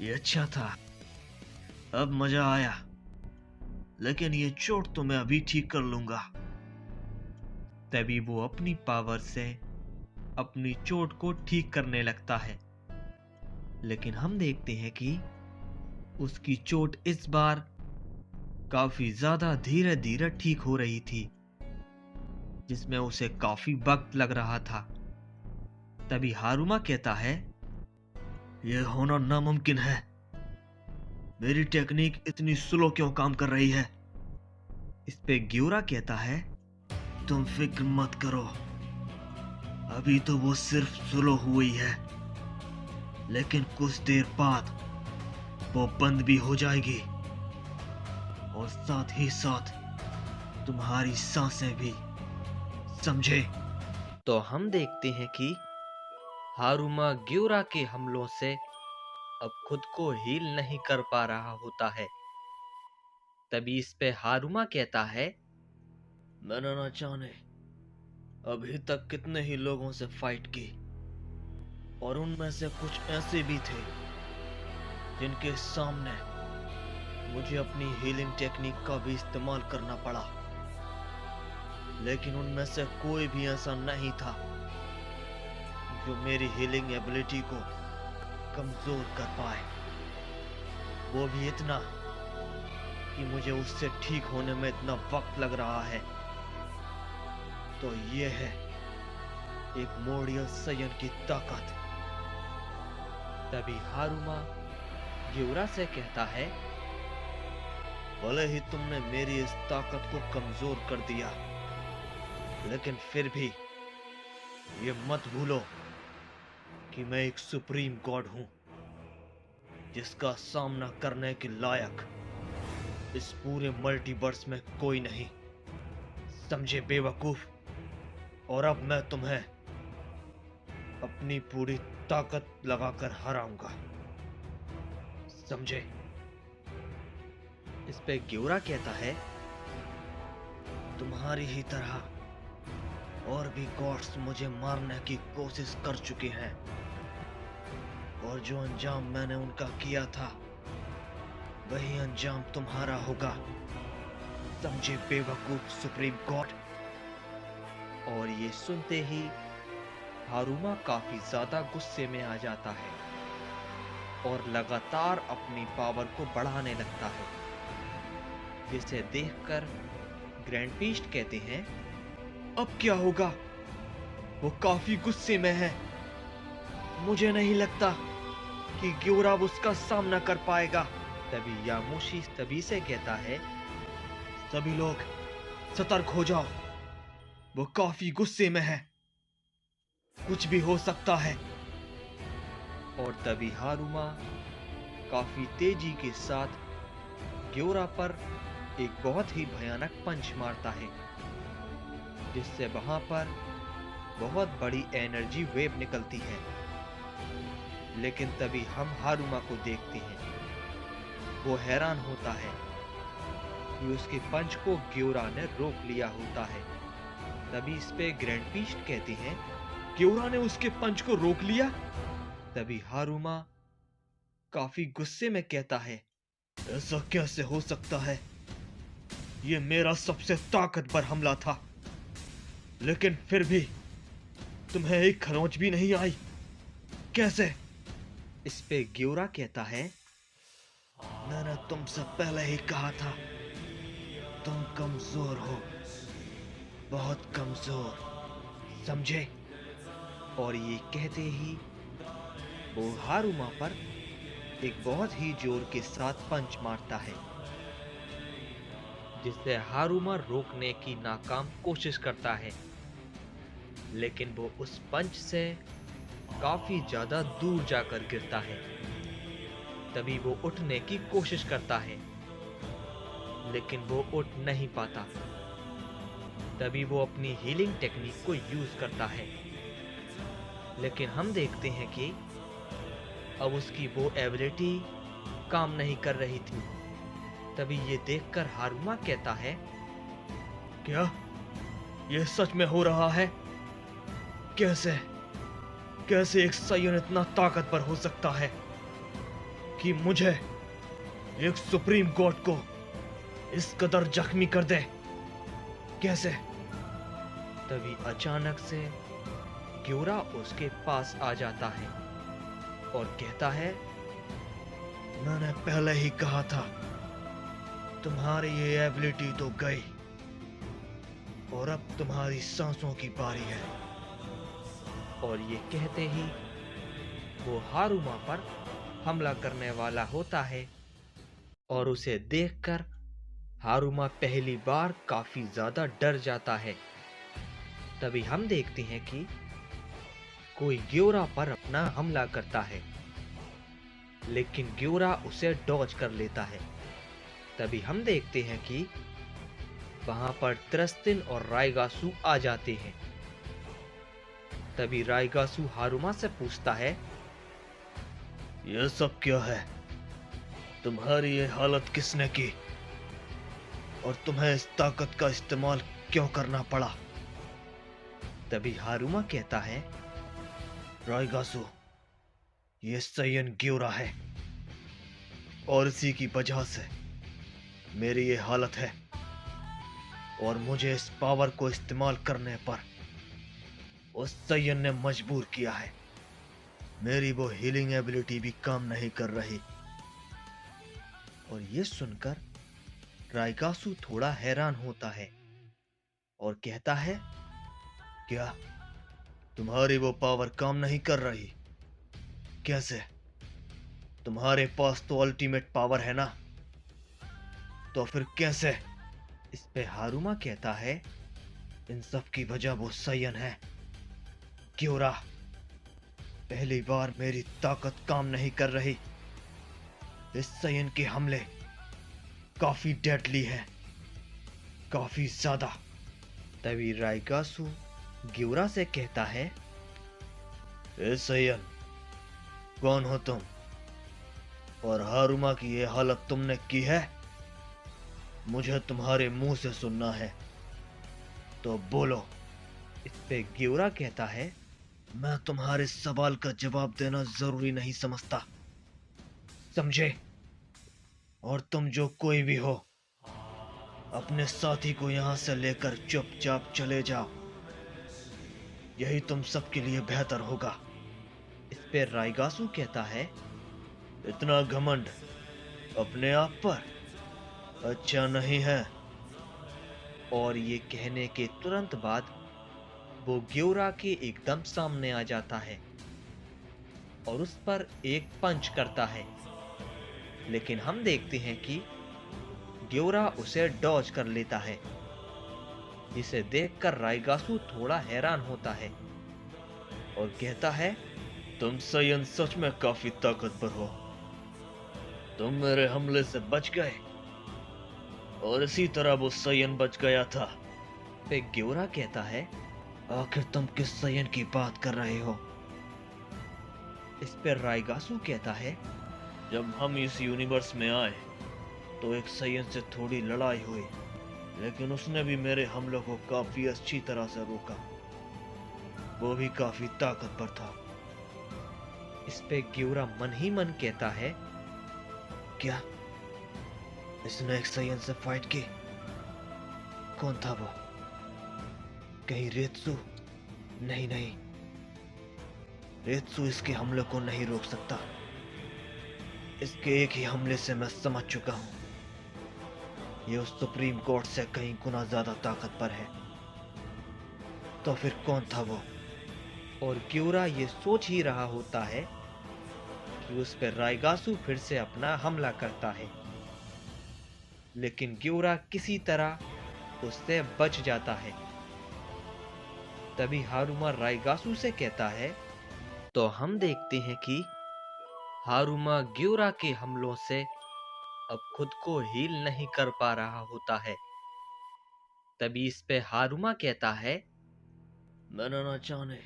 ये अच्छा था, अब मजा आया, लेकिन ये चोट तो मैं अभी ठीक कर लूंगा। तभी वो अपनी पावर से अपनी चोट को ठीक करने लगता है। लेकिन हम देखते हैं कि उसकी चोट इस बार काफी ज्यादा धीरे धीरे ठीक हो रही थी, जिसमें उसे काफी वक्त लग रहा था। तभी हारुमा कहता है, यह होना नामुमकिन है, मेरी टेक्निक इतनी स्लो क्यों काम कर रही है। इस पे ग्यूरा कहता है, तुम फिक्र मत करो, अभी तो वो सिर्फ स्लो हुई है, लेकिन कुछ देर बाद वो बंद भी हो जाएगी, और साथ ही साथ तुम्हारी सांसें भी, समझे। तो हम देखते हैं कि हारुमा ग्यूरा के हमलों से अब खुद को हील नहीं कर पा रहा होता है। तभी इस पे हारुमा कहता है, मैंने न जाने अभी तक कितने ही लोगों से फाइट की, और उनमें से कुछ ऐसे भी थे जिनके सामने मुझे अपनी हीलिंग टेक्निक का भी इस्तेमाल करना पड़ा, लेकिन उनमें से कोई भी ऐसा नहीं था जो मेरी हीलिंग एबिलिटी को कमजोर कर पाए, वो भी इतना कि मुझे उससे ठीक होने में इतना वक्त लग रहा है। तो ये है एक मोरियल साइयन की ताकत। तभी हारुमा ग्यूरा से कहता है, भले ही तुमने मेरी इस ताकत को कमजोर कर दिया, लेकिन फिर भी ये मत भूलो कि मैं एक सुप्रीम गॉड हूं, जिसका सामना करने के लायक इस पूरे मल्टीवर्स में कोई नहीं, समझे बेवकूफ। और अब मैं तुम्हें अपनी पूरी ताकत लगाकर हराऊंगा, समझे। इस पे ग्यूरा कहता है, तुम्हारी ही तरह और भी गॉड्स मुझे मारने की कोशिश कर चुके हैं, और जो अंजाम मैंने उनका किया था वही अंजाम तुम्हारा होगा, समझे बेवकूफ सुप्रीम गॉड। और ये सुनते ही हारुमा काफी ज्यादा गुस्से में आ जाता है और लगातार अपनी पावर को बढ़ाने लगता है, जिसे देखकर ग्रैंड पीस्ट कहते हैं, अब क्या होगा, वो काफी गुस्से में है, मुझे नहीं लगता कि ग्यूरा उसका सामना कर पाएगा। तभी यामुशी तभी से कहता है, सभी लोग सतर्क हो जाओ, वो काफी गुस्से में है, कुछ भी हो सकता है। और तभी हारुमा काफी तेजी के साथ ग्यूरा पर एक बहुत ही भयानक पंच मारता है, जिससे वहां पर बहुत बड़ी एनर्जी वेव निकलती है। लेकिन तभी हम हारुमा को देखते हैं, वो हैरान होता है कि उसके पंच को ग्यूरा ने रोक लिया होता है। तभी इस पे ग्रैंड पीस्ट कहते हैं, ग्यूरा ने उसके पंच को रोक लिया। तभी हारुमा काफी गुस्से में कहता है, ऐसा कैसे हो सकता है, ये मेरा सबसे ताकतवर हमला था, लेकिन फिर भी तुम्हें एक खरोंच भी नहीं आई, कैसे। इस पे ग्यूरा कहता है, मैंने तुमसे पहले ही कहा था, तुम कमजोर हो, बहुत कमजोर, समझे। और ये कहते ही वो हारुमा पर एक बहुत ही जोर के साथ पंच मारता है, जिससे हारुमा रोकने की नाकाम कोशिश करता है, लेकिन वो उस पंच से काफी ज्यादा दूर जाकर गिरता है। तभी वो उठने की कोशिश करता है, लेकिन वो उठ नहीं पाता। तभी वो अपनी हीलिंग टेक्निक को यूज करता है, लेकिन हम देखते हैं कि अब उसकी वो एबिलिटी काम नहीं कर रही थी। तभी ये देखकर हारुमा कहता है, क्या ये सच में हो रहा है? कैसे कैसे एक साइयन इतना ताकतवर हो सकता है कि मुझे, एक सुप्रीम गॉड को, इस कदर जख्मी कर दे? कैसे? तभी अचानक से ग्योरा उसके पास आ जाता है और कहता है, मैंने पहले ही कहा था, तुम्हारी ये एबिलिटी तो गई और अब तुम्हारी सांसों की बारी है। और ये कहते ही वो हारुमा पर हमला करने वाला होता है और उसे देखकर हारुमा पहली बार काफी ज्यादा डर जाता है। तभी हम देखते हैं कि कोई ग्योरा पर अपना हमला करता है, लेकिन ग्योरा उसे डॉज कर लेता है। तभी हम देखते हैं कि वहां पर त्रस्तिन और राइगासु आ जाते हैं। तभी राइगासु हारुमा से पूछता है, यह सब क्या है? तुम्हारी ये हालत किसने की और तुम्हें इस ताकत का इस्तेमाल क्यों करना पड़ा? तभी हारुमा कहता है, राइगासु, ये साइयन ग्योरा है और इसी की वजह से मेरी ये हालत है और मुझे इस पावर को इस्तेमाल करने पर उस साइयन ने मजबूर किया है। मेरी वो हीलिंग एबिलिटी भी काम नहीं कर रही। और ये सुनकर राइगासु थोड़ा हैरान होता है और कहता है, क्या तुम्हारी वो पावर काम नहीं कर रही? कैसे? तुम्हारे पास तो अल्टीमेट पावर है ना, तो फिर कैसे? इस पे हारुमा कहता है, इन सब की वजह वो साइयन है, ग्योरा। पहली बार मेरी ताकत काम नहीं कर रही। इस साइयन के हमले काफी डेडली हैं, काफी ज्यादा। तभी राइगासु ग्योरा से कहता है, ए साइयन, कौन हो तुम और हारुमा की ये हालत तुमने की है? मुझे तुम्हारे मुंह से सुनना है, तो बोलो। इस पे ग्योरा कहता है, मैं तुम्हारे सवाल का जवाब देना जरूरी नहीं समझता, समझे? और तुम जो कोई भी हो, अपने साथी को यहां से लेकर चुपचाप चले जाओ। यही तुम सबके लिए बेहतर होगा। इस पे राइगासु कहता है, इतना घमंड अपने आप पर अच्छा नहीं है। और ये कहने के तुरंत बाद वो ग्योरा के एकदम सामने आ जाता है और उस पर एक पंच करता है, लेकिन हम देखते हैं कि ग्योरा उसे डॉज कर लेता है, जिसे देखकर राइगासु थोड़ा हैरान होता है और कहता है, तुम साइयन सच में काफी ताकतवर हो। तुम मेरे हमले से बच गए और इसी तरह वो साइयन बच गया था। फिर ग्योरा कहता है, आखिर तुम किस साइयन की बात कर रहे हो? इस पर राइगासु कहता है, जब हम इस यूनिवर्स में आए तो एक साइयन से थोड़ी लड़ाई हुई, लेकिन उसने भी मेरे हमलों को काफी अच्छी तरह से रोका। वो भी काफी ताकतवर था। इस पे ग्योरा मन ही मन कहता है, क्या इसने एक साइयन से फाइट की? कौन था वो? कहीं रेत्सु? नहीं नहीं, रेत्सु इसके हमले को नहीं रोक सकता। इसके एक ही हमले से मैं समझ चुका हूं, ये उस सुप्रीम कोर्ट से कहीं गुना ज्यादा ताकतवर है। तो फिर कौन था वो? और ग्योरा ये सोच ही रहा होता है कि उस पर राइगासु फिर से अपना हमला करता है, लेकिन ग्योरा किसी तरह उससे बच जाता है। तभी हारुमा राइगासु से कहता है, तो हम देखते हैं कि हारुमा ग्योरा के हमलों से अब खुद को हील नहीं कर पा रहा होता है। तभी इस पे हारुमा कहता है, मैंने न जाने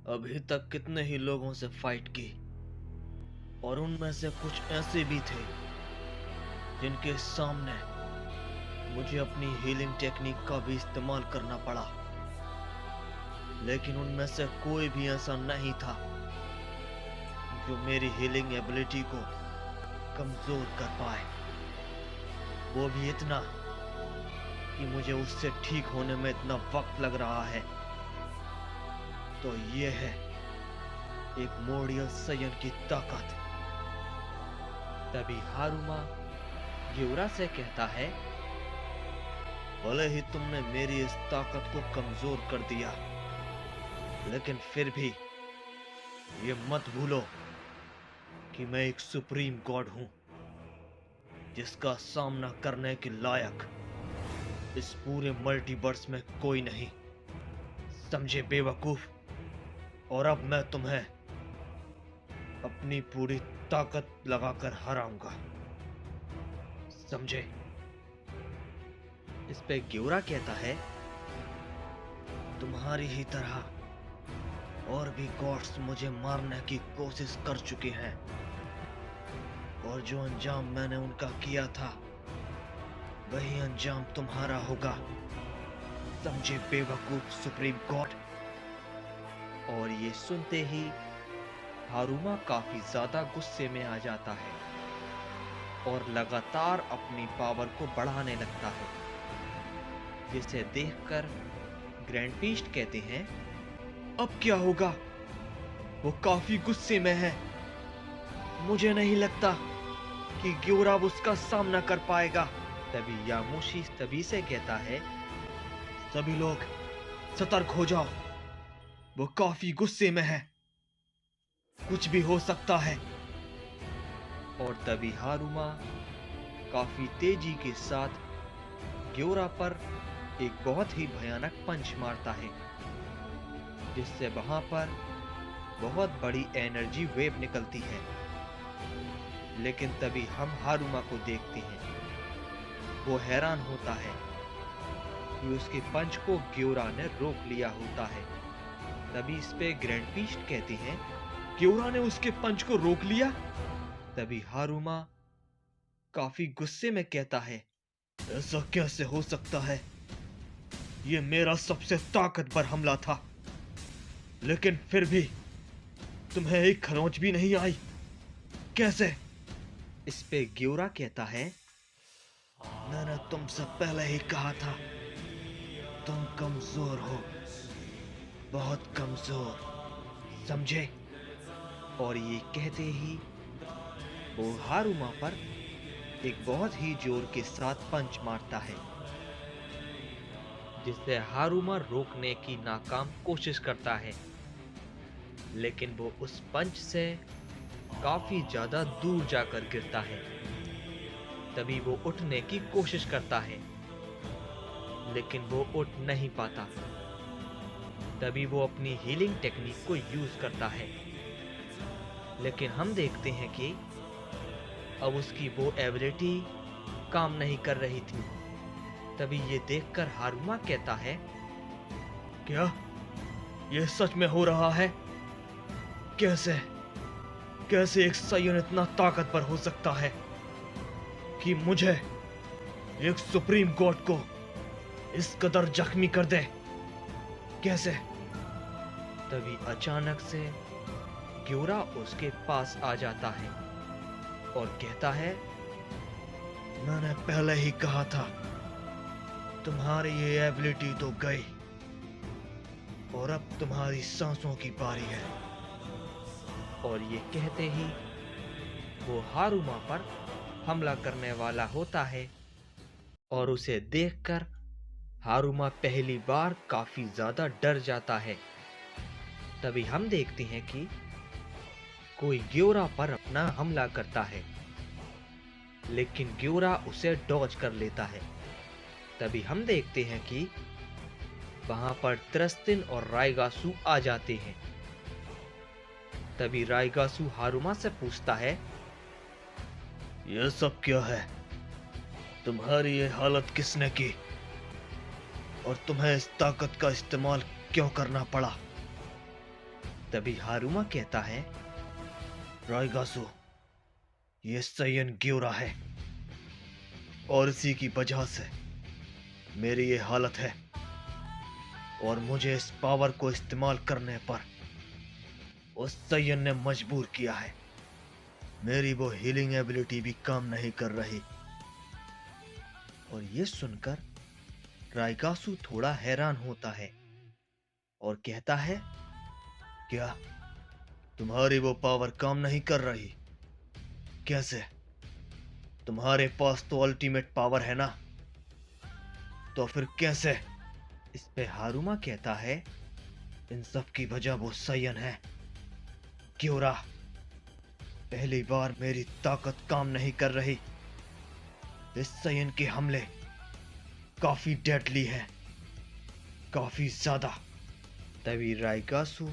अभी तक कितने ही लोगों से फाइट की, और उनमें से कुछ ऐसे भी थे जिनके सामने मुझे अपनी हीलिंग टेक्निक का भी इस्तेमाल करना पड़ा, लेकिन उनमें से कोई भी ऐसा नहीं था जो मेरी हीलिंग एबिलिटी को कमजोर कर पाए। वो भी इतना कि मुझे उससे ठीक होने में इतना वक्त लग रहा है। तो ये है एक मोरियल साइयन की ताकत। तभी हारुमा ग्योरा से कहता है, भले ही तुमने मेरी इस ताकत को कमजोर कर दिया, लेकिन फिर भी ये मत भूलो कि मैं एक सुप्रीम गॉड हूं, जिसका सामना करने के लायक इस पूरे मल्टीवर्स में कोई नहीं। समझे बेवकूफ? और अब मैं तुम्हें अपनी पूरी ताकत लगाकर हराऊंगा, समझे? इस पे ग्योरा कहता है, तुम्हारी ही तरह और भी गॉड्स मुझे मारने की कोशिश कर चुके हैं, और जो अंजाम मैंने उनका किया था वही अंजाम तुम्हारा होगा, समझे बेवकूफ सुप्रीम गॉड? और ये सुनते ही हारुमा काफी ज्यादा गुस्से में आ जाता है और लगातार अपनी पावर को बढ़ाने लगता है, जिसे देखकर ग्रैंड पीस्ट कहते हैं, अब क्या होगा? वो काफी गुस्से में है। मुझे नहीं लगता कि ग्योरा उसका सामना कर पाएगा। तभी यामुशी तभी से कहता है, सभी लोग सतर्क हो जाओ, वो काफी गुस्से में है, कुछ भी हो सकता है। और तभी हारुमा काफी तेजी के साथ ग्योरा पर एक बहुत ही भयानक पंच मारता है, जिससे वहां पर बहुत बड़ी एनर्जी वेव निकलती है। लेकिन तभी हम हारुमा को देखते हैं। वो हैरान होता है कि उसके पंच को ग्योरा ने रोक लिया होता है। तभी इस पे ग्रैंड पीस्ट कहते हैं, ग्योरा ने उसके पंच को रोक लिया? तभी हारुमा काफी गुस्से में कहता है, ऐसा कैसे हो सकता है? ये मेरा सबसे ताकतवर हमला था, लेकिन फिर भी तुम्हें एक खरोंच भी नहीं आई, कैसे? इस पे ग्योरा कहता है, मैंने तुमसे पहले ही कहा था, तुम कमजोर हो, बहुत कमजोर, समझे? और ये कहते ही वो हारुमा पर एक बहुत ही जोर के साथ पंच मारता है, जिससे हारुमा रोकने की नाकाम कोशिश करता है। लेकिन वो उस पंच से काफी ज्यादा दूर जाकर गिरता है। तभी वो उठने की कोशिश करता है, लेकिन वो उठ नहीं पाता। तभी वो अपनी हीलिंग टेक्निक को यूज करता है, लेकिन हम देखते हैं कि अब उसकी वो एबिलिटी काम नहीं कर रही थी। तभी ये देखकर हारुमा कहता है, क्या यह सच में हो रहा है? कैसे कैसे एक साइयन इतना ताकतवर हो सकता है कि मुझे, एक सुप्रीम गॉड को, इस कदर जख्मी कर दे? कैसे? तभी अचानक से ग्योरा उसके पास आ जाता है और कहता है, मैंने पहले ही कहा था, तुम्हारी ये एबिलिटी तो गई, और अब तुम्हारी सांसों की बारी है। और ये कहते ही वो हारुमा पर हमला करने वाला होता है, और उसे देखकर हारुमा पहली बार काफी ज्यादा डर जाता है। तभी हम देखते हैं कि कोई ग्योरा पर अपना हमला करता है, लेकिन ग्योरा उसे डॉज कर लेता है। तभी हम देखते हैं कि वहां पर त्रस्तिन और राइगासु आ जाते हैं। तभी राइगासु हारुमा से पूछता है, यह सब क्या है? तुम्हारी ये हालत किसने की, और तुम्हें इस ताकत का इस्तेमाल क्यों करना पड़ा? तभी हारुमा कहता है, राइगासु, ये सयन ग्योरा है और इसी की वजह से मेरी ये हालत है, और मुझे इस पावर को इस्तेमाल करने पर उस सयन ने मजबूर किया है। मेरी वो हीलिंग एबिलिटी भी काम नहीं कर रही। और ये सुनकर राइगासु थोड़ा हैरान होता है और कहता है, क्या तुम्हारी वो पावर काम नहीं कर रही? कैसे? तुम्हारे पास तो अल्टीमेट पावर है ना, तो फिर कैसे? इस पे हारुमा कहता है, इन सब की वजह वो सयन है। क्योरा, पहली बार मेरी ताकत काम नहीं कर रही। इस सयन के हमले काफी डेडली हैं, काफी ज्यादा। तभी राइगासु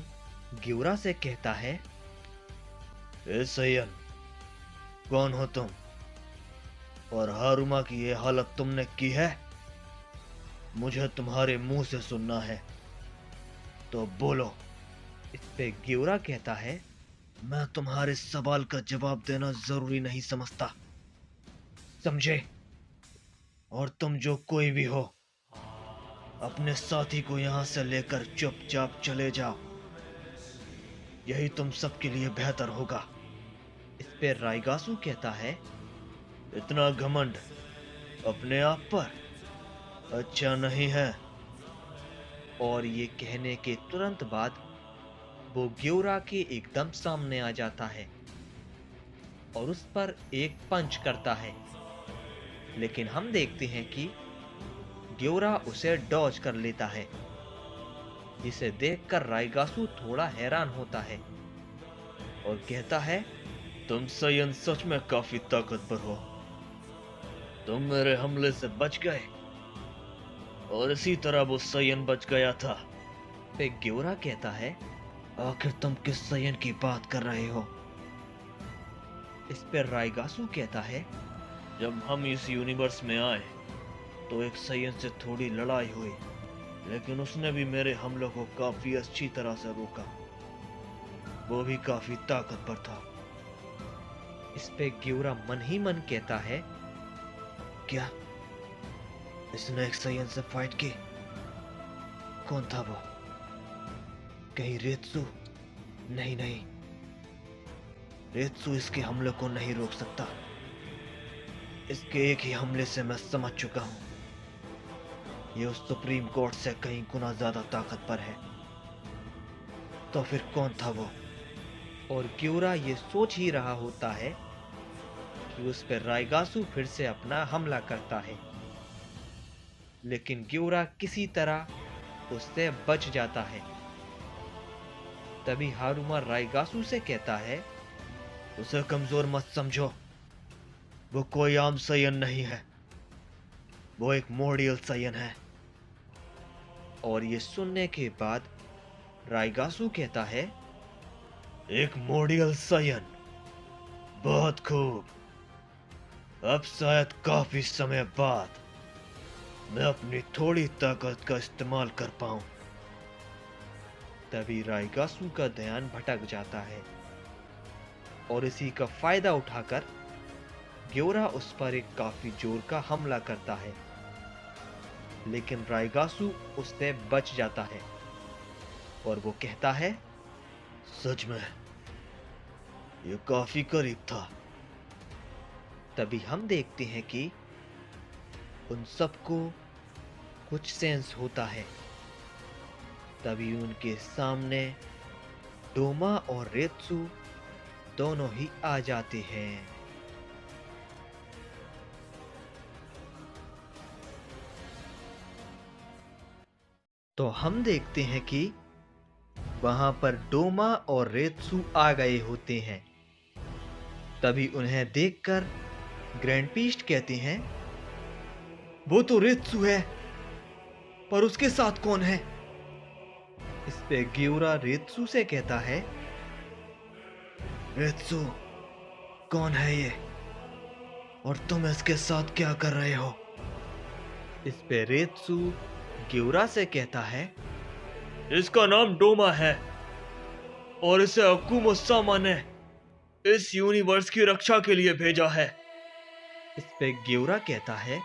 ग्योरा से कहता है, ए सयन, कौन हो तुम? और हारुमा की ये हालत तुमने की है? मुझे तुम्हारे मुंह से सुनना है, तो बोलो। इस पे ग्योरा कहता है, मैं तुम्हारे सवाल का जवाब देना जरूरी नहीं समझता, समझे? और तुम जो कोई भी हो, अपने साथी को यहां से लेकर चुपचाप चले जाओ। यही तुम सबके लिए बेहतर होगा। इस पे राइगासु कहता है, इतना घमंड अपने आप पर अच्छा नहीं है। और ये कहने के तुरंत बाद वो ग्योरा के एकदम सामने आ जाता है और उस पर एक पंच करता है। लेकिन हम देखते हैं कि ग्योरा उसे डॉज कर लेता है, जिसे देखकर राइगासु थोड़ा हैरान होता है और कहता है, तुम सयन सच में काफी ताकतवर हो। तुम मेरे हमले से बच गए, और इसी तरह वो सयन बच गया था। पे ग्योरा कहता है, आखिर तुम किस सयन की बात कर रहे हो? इस पर राइगासु कहता है, जब हम इस यूनिवर्स में आए तो एक सयन से थोड़ी लड़ाई हुई, लेकिन उसने भी मेरे हमलों को काफी अच्छी तरह से रोका। वो भी काफी ताकतवर था। इस पे ग्योरा मन ही मन कहता है, क्या इसने एक सयन से फाइट की? कौन था वो? कहीं रेत्सु? नहीं नहीं, रेत्सु इसके हमले को नहीं रोक सकता। इसके एक ही हमले से मैं समझ चुका हूं, ये उस सुप्रीम कोर्ट से कहीं गुना ज्यादा ताकतवर है। तो फिर कौन था वो? और ग्योरा ये सोच ही रहा होता है कि उस पर राइगासु फिर से अपना हमला करता है, लेकिन ग्योरा किसी तरह उससे बच जाता है। तभी हारुमा राइगासु से कहता है, उसे कमजोर मत समझो। वो कोई आम सयन नहीं है, वो एक मोडियल सयन है। और ये सुनने के बाद राइगासु कहता है, एक मोडियल सयन, बहुत खूब। अब शायद काफी समय बाद मैं अपनी थोड़ी ताकत का इस्तेमाल कर पाऊं। तभी राइगासु का ध्यान भटक जाता है और इसी का फायदा उठाकर ग्योरा उस पर एक काफी जोर का हमला करता है, लेकिन राइगासु उससे बच जाता है और वो कहता है, सच में ये काफी करीब था। तभी हम देखते हैं कि उन सबको कुछ सेंस होता है। तभी उनके सामने डोमा और रेत्सु दोनों ही आ जाते हैं। तो हम देखते हैं कि वहां पर डोमा और रेत्सु आ गए होते हैं। तभी उन्हें देखकर ग्रैंड पीस्ट कहते हैं, वो तो रेत्सु है, पर उसके साथ कौन है? इस पे ग्योरा रेत्सु से कहता है, रेत्सु कौन है ये, और तुम इसके साथ क्या कर रहे हो? इस पे रेत्सु ग्योरा से कहता है, इसका नाम डोमा है और इसे अकुमो सामा ने इस यूनिवर्स की रक्षा के लिए भेजा है। इस पे ग्योरा कहता है,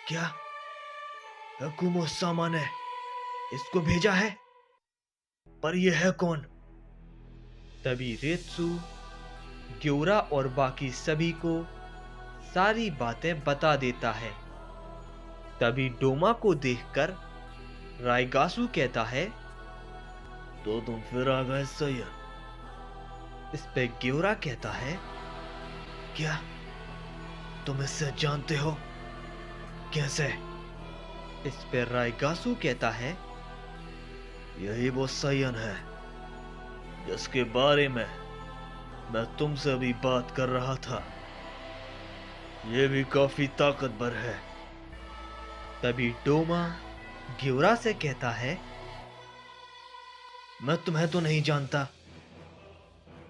क्या हकुमो सामा ने इसको भेजा है? पर यह है कौन? तभी रेत्सु ग्योरा और बाकी सभी को सारी बातें बता देता है। तभी डोमा को देखकर राइगासु कहता है, तो तुम फिर आ गए सैयन। इस पे ग्योरा कहता है, क्या तुम इससे जानते हो? कैसे? इस पे राइगासु कहता है, यही वो सैयन है जिसके बारे में मैं तुमसे अभी बात कर रहा था। ये भी काफी ताकतवर है। तभी डोमा ग्योरा से कहता है, मैं तुम्हें तो नहीं जानता,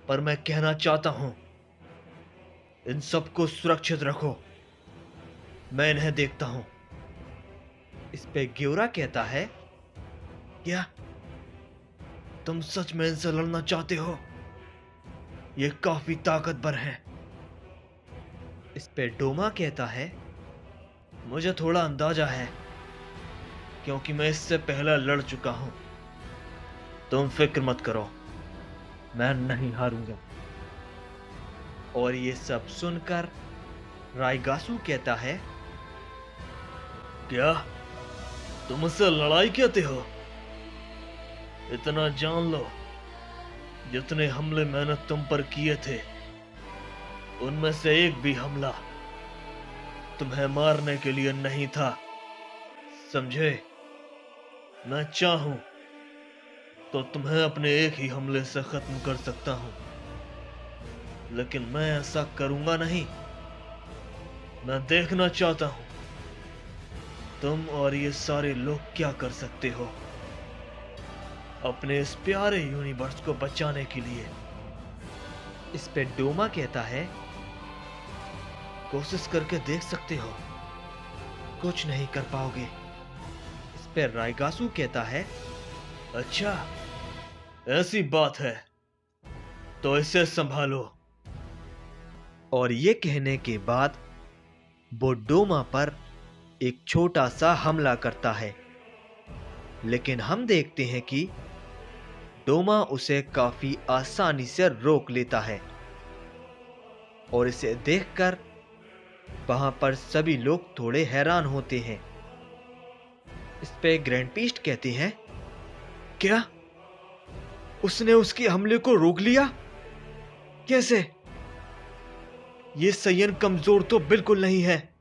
पर मैं कहना चाहता हूं, इन सबको सुरक्षित रखो, मैं इन्हें देखता हूं। इस पे ग्योरा कहता है, क्या तुम सच में इनसे लड़ना चाहते हो? ये काफी ताकतवर हैं। इस पे डोमा कहता है, मुझे थोड़ा अंदाजा है, क्योंकि मैं इससे पहले लड़ चुका हूं। तुम फिक्र मत करो, मैं नहीं हारूंगा। और ये सब सुनकर राइगासु कहता है, क्या तुम उससे लड़ाई कहते हो? इतना जान लो, जितने हमले मैंने तुम पर किए थे, उनमें से एक भी हमला तुम्हें मारने के लिए नहीं था, समझे? मैं चाहूं तो तुम्हें अपने एक ही हमले से खत्म कर सकता हूं, लेकिन मैं ऐसा करूंगा नहीं। मैं देखना चाहता हूं तुम और ये सारे लोग क्या कर सकते हो अपने इस प्यारे यूनिवर्स को बचाने के लिए। इस पे डोमा कहता है, कोशिश करके देख सकते हो, कुछ नहीं कर पाओगे। इस पे राइगासु कहता है, अच्छा ऐसी बात है, तो इसे संभालो। और ये कहने के बाद वो डोमा पर एक छोटा सा हमला करता है, लेकिन हम देखते हैं कि डोमा उसे काफी आसानी से रोक लेता है। और इसे देखकर वहां पर सभी लोग थोड़े हैरान होते हैं। इस पे ग्रैंड पीस्ट कहते हैं, क्या उसने उसके हमले को रोक लिया? कैसे? ये सैयन कमजोर तो बिल्कुल नहीं है।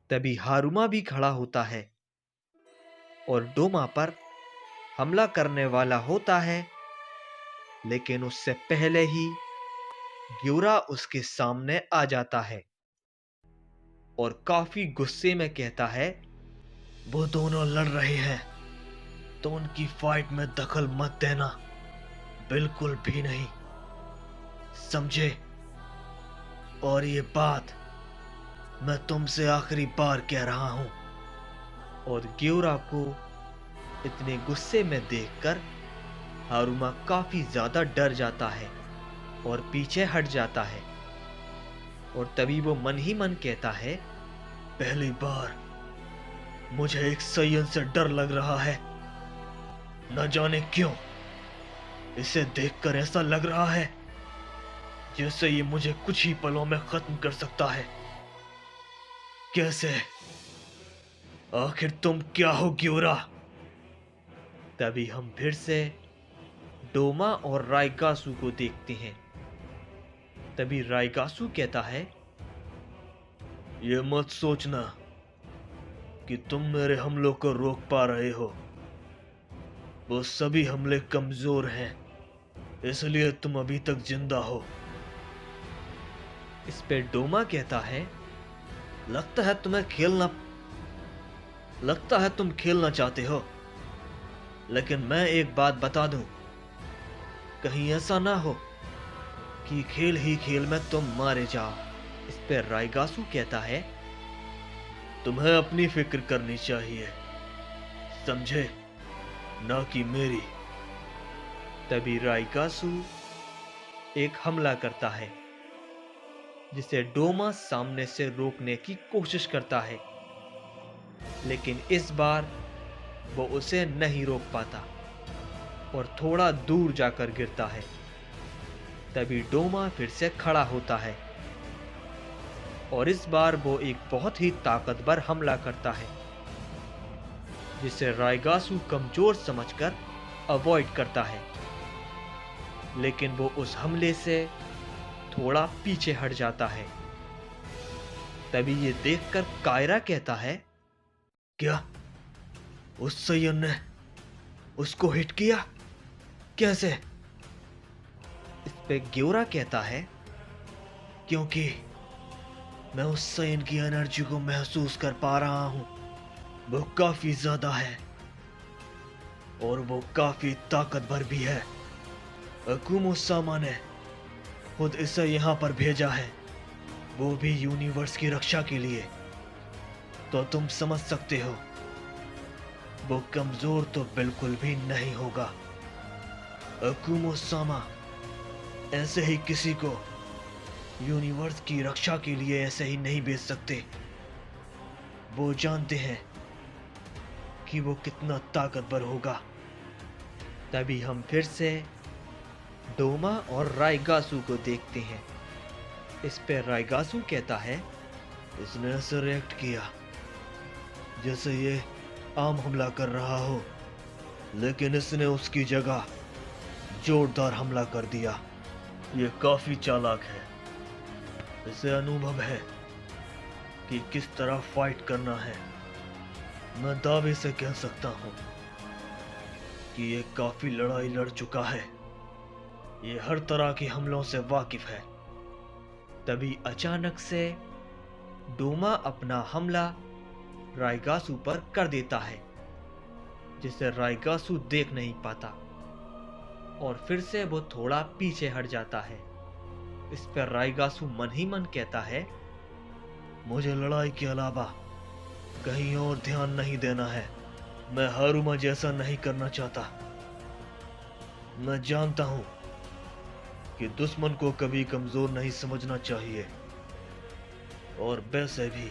तभी हारुमा भी खड़ा होता है और डोमा पर हमला करने वाला होता है, लेकिन उससे पहले ही ग्योरा उसके सामने आ जाता है और काफी गुस्से में कहता है, वो दोनों लड़ रहे हैं, तो उनकी फाइट में दखल मत देना, बिल्कुल भी नहीं, समझे? और ये बात मैं तुमसे आखिरी बार कह रहा हूं। और ग्योरा को इतने गुस्से में देखकर हारुमा काफी ज्यादा डर जाता है और पीछे हट जाता है। और तभी वो मन ही मन कहता है, पहली बार मुझे एक सैयन से डर लग रहा है, न जाने क्यों। इसे देखकर ऐसा लग रहा है जैसे ये मुझे कुछ ही पलों में खत्म कर सकता है। कैसे? आखिर तुम क्या हो ग्योरा? तभी हम फिर से डोमा और राइगासु को देखते हैं। तभी राइगासु कहता है, ये मत सोचना कि तुम मेरे हमलों को रोक पा रहे हो। वो सभी हमले कमजोर हैं, इसलिए तुम अभी तक जिंदा हो। इस पे डोमा कहता है, लगता है तुम खेलना चाहते हो, लेकिन मैं एक बात बता दूं, कहीं ऐसा ना हो कि खेल ही खेल में तुम मारे जाओ। इस पे राइगासु कहता है, तुम्हें अपनी फिक्र करनी चाहिए, समझे? ना कि मेरी। तभी राइगासु एक हमला करता है जिसे डोमा सामने से रोकने की कोशिश करता है, लेकिन इस बार वो उसे नहीं रोक पाता और थोड़ा दूर जाकर गिरता है। तभी डोमा फिर से खड़ा होता है और इस बार वो एक बहुत ही ताकतवर हमला करता है, जिसे राइगासु कमजोर समझकर अवॉइड करता है, लेकिन वो उस हमले से थोड़ा पीछे हट जाता है। तभी ये देखकर कायरा कहता है, क्या उस सैयन ने उसको हिट किया? कैसे? इस पे ग्योरा कहता है, क्योंकि मैं उस सैयन की एनर्जी को महसूस कर पा रहा हूं। वो काफी ज्यादा है और वो काफी ताकतवर भी है। अकुमो सामा ने खुद इसे यहाँ पर भेजा है, वो भी यूनिवर्स की रक्षा के लिए। तो तुम समझ सकते हो वो कमजोर तो बिल्कुल भी नहीं होगा। अकुमो सामा ऐसे ही किसी को यूनिवर्स की रक्षा के लिए ऐसे ही नहीं भेज सकते। वो जानते हैं कि वो कितना ताकतवर होगा। तभी हम फिर से डोमा और राइगासु को देखते हैं। इस पे राइगासु कहता है, इसने ऐसे रिएक्ट किया जैसे ये आम हमला कर रहा हो, लेकिन इसने उसकी जगह जोरदार हमला कर दिया। ये काफी चालाक है। इसे अनुभव है कि किस तरह फाइट करना है। मैं दावे से कह सकता हूं कि ये काफी लड़ाई लड़ चुका है। ये हर तरह के हमलों से वाकिफ है। तभी अचानक से डोमा अपना हमला राइगासु पर कर देता है, जिसे राइगासु देख नहीं पाता और फिर से वो थोड़ा पीछे हट जाता है। इस पर राइगासु मन ही मन कहता है, मुझे लड़ाई के अलावा कहीं और ध्यान नहीं देना है। मैं हारुमा जैसा नहीं करना चाहता। मैं जानता हूं कि दुश्मन को कभी कमजोर नहीं समझना चाहिए, और वैसे भी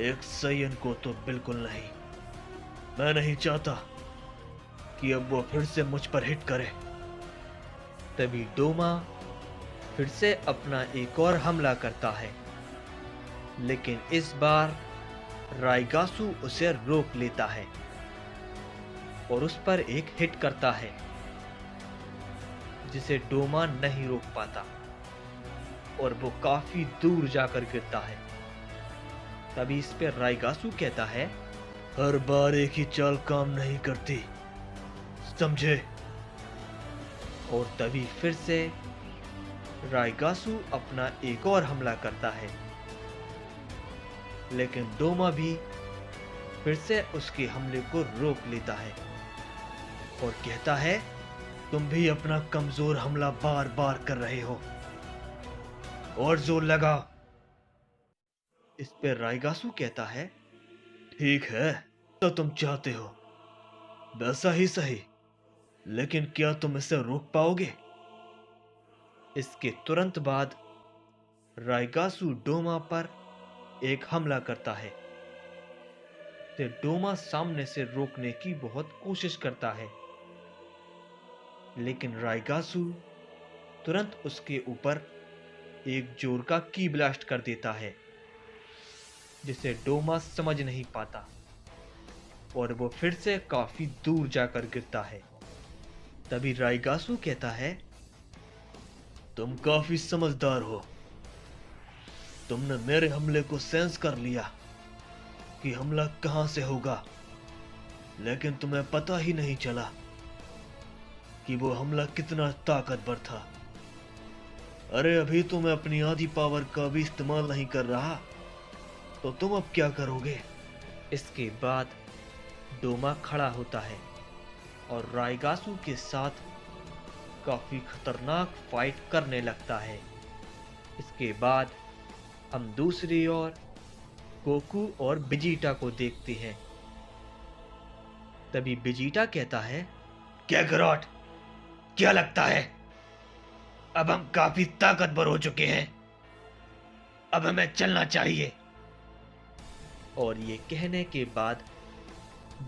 एक सैयन को तो बिल्कुल नहीं। मैं नहीं चाहता कि अब वो फिर से मुझ पर हिट करे। तभी डोमा फिर से अपना एक और हमला करता है, लेकिन इस बार राइगासु उसे रोक लेता है और उस पर एक हिट करता है, जिसे डोमा नहीं रोक पाता और वो काफी दूर जाकर गिरता है। तभी इस पे राइगासु कहता है, हर बार एक ही चाल काम नहीं करती, समझे? और तभी फिर से राइगासु अपना एक और हमला करता है, लेकिन डोमा भी फिर से उसके हमले को रोक लेता है और कहता है, तुम भी अपना कमजोर हमला बार बार कर रहे हो, और जोर लगाओ। इस पे राइगासु कहता है, ठीक है, तो तुम चाहते हो वैसा ही सही, लेकिन क्या तुम इसे रोक पाओगे? इसके तुरंत बाद राइगासु डोमा पर एक हमला करता है। ते डोमा सामने से रोकने की बहुत कोशिश करता है, लेकिन राइगासु तुरंत उसके ऊपर एक जोर का की ब्लास्ट कर देता है, जिसे डोमा समझ नहीं पाता और वो फिर से काफी दूर जाकर गिरता है। तभी राइगासु कहता है, तुम काफी समझदार हो। तुमने मेरे हमले को सेंस कर लिया कि हमला कहां से होगा, लेकिन तुम्हें पता ही नहीं चला कि वो हमला कितना ताकतवर था। अरे अभी तो मैं अपनी आधी पावर का भी इस्तेमाल नहीं कर रहा, तो तुम अब क्या करोगे? इसके बाद डोमा खड़ा होता है और राइगासु के साथ काफी खतरनाक फाइट करने लगता है। इसके बाद हम दूसरी ओर गोकू और वेजिटा को देखते हैं। तभी वेजिटा कहता है, कैकरॉट, क्या लगता है अब हम काफी ताकतवर हो चुके हैं? अब हमें चलना चाहिए। और ये कहने के बाद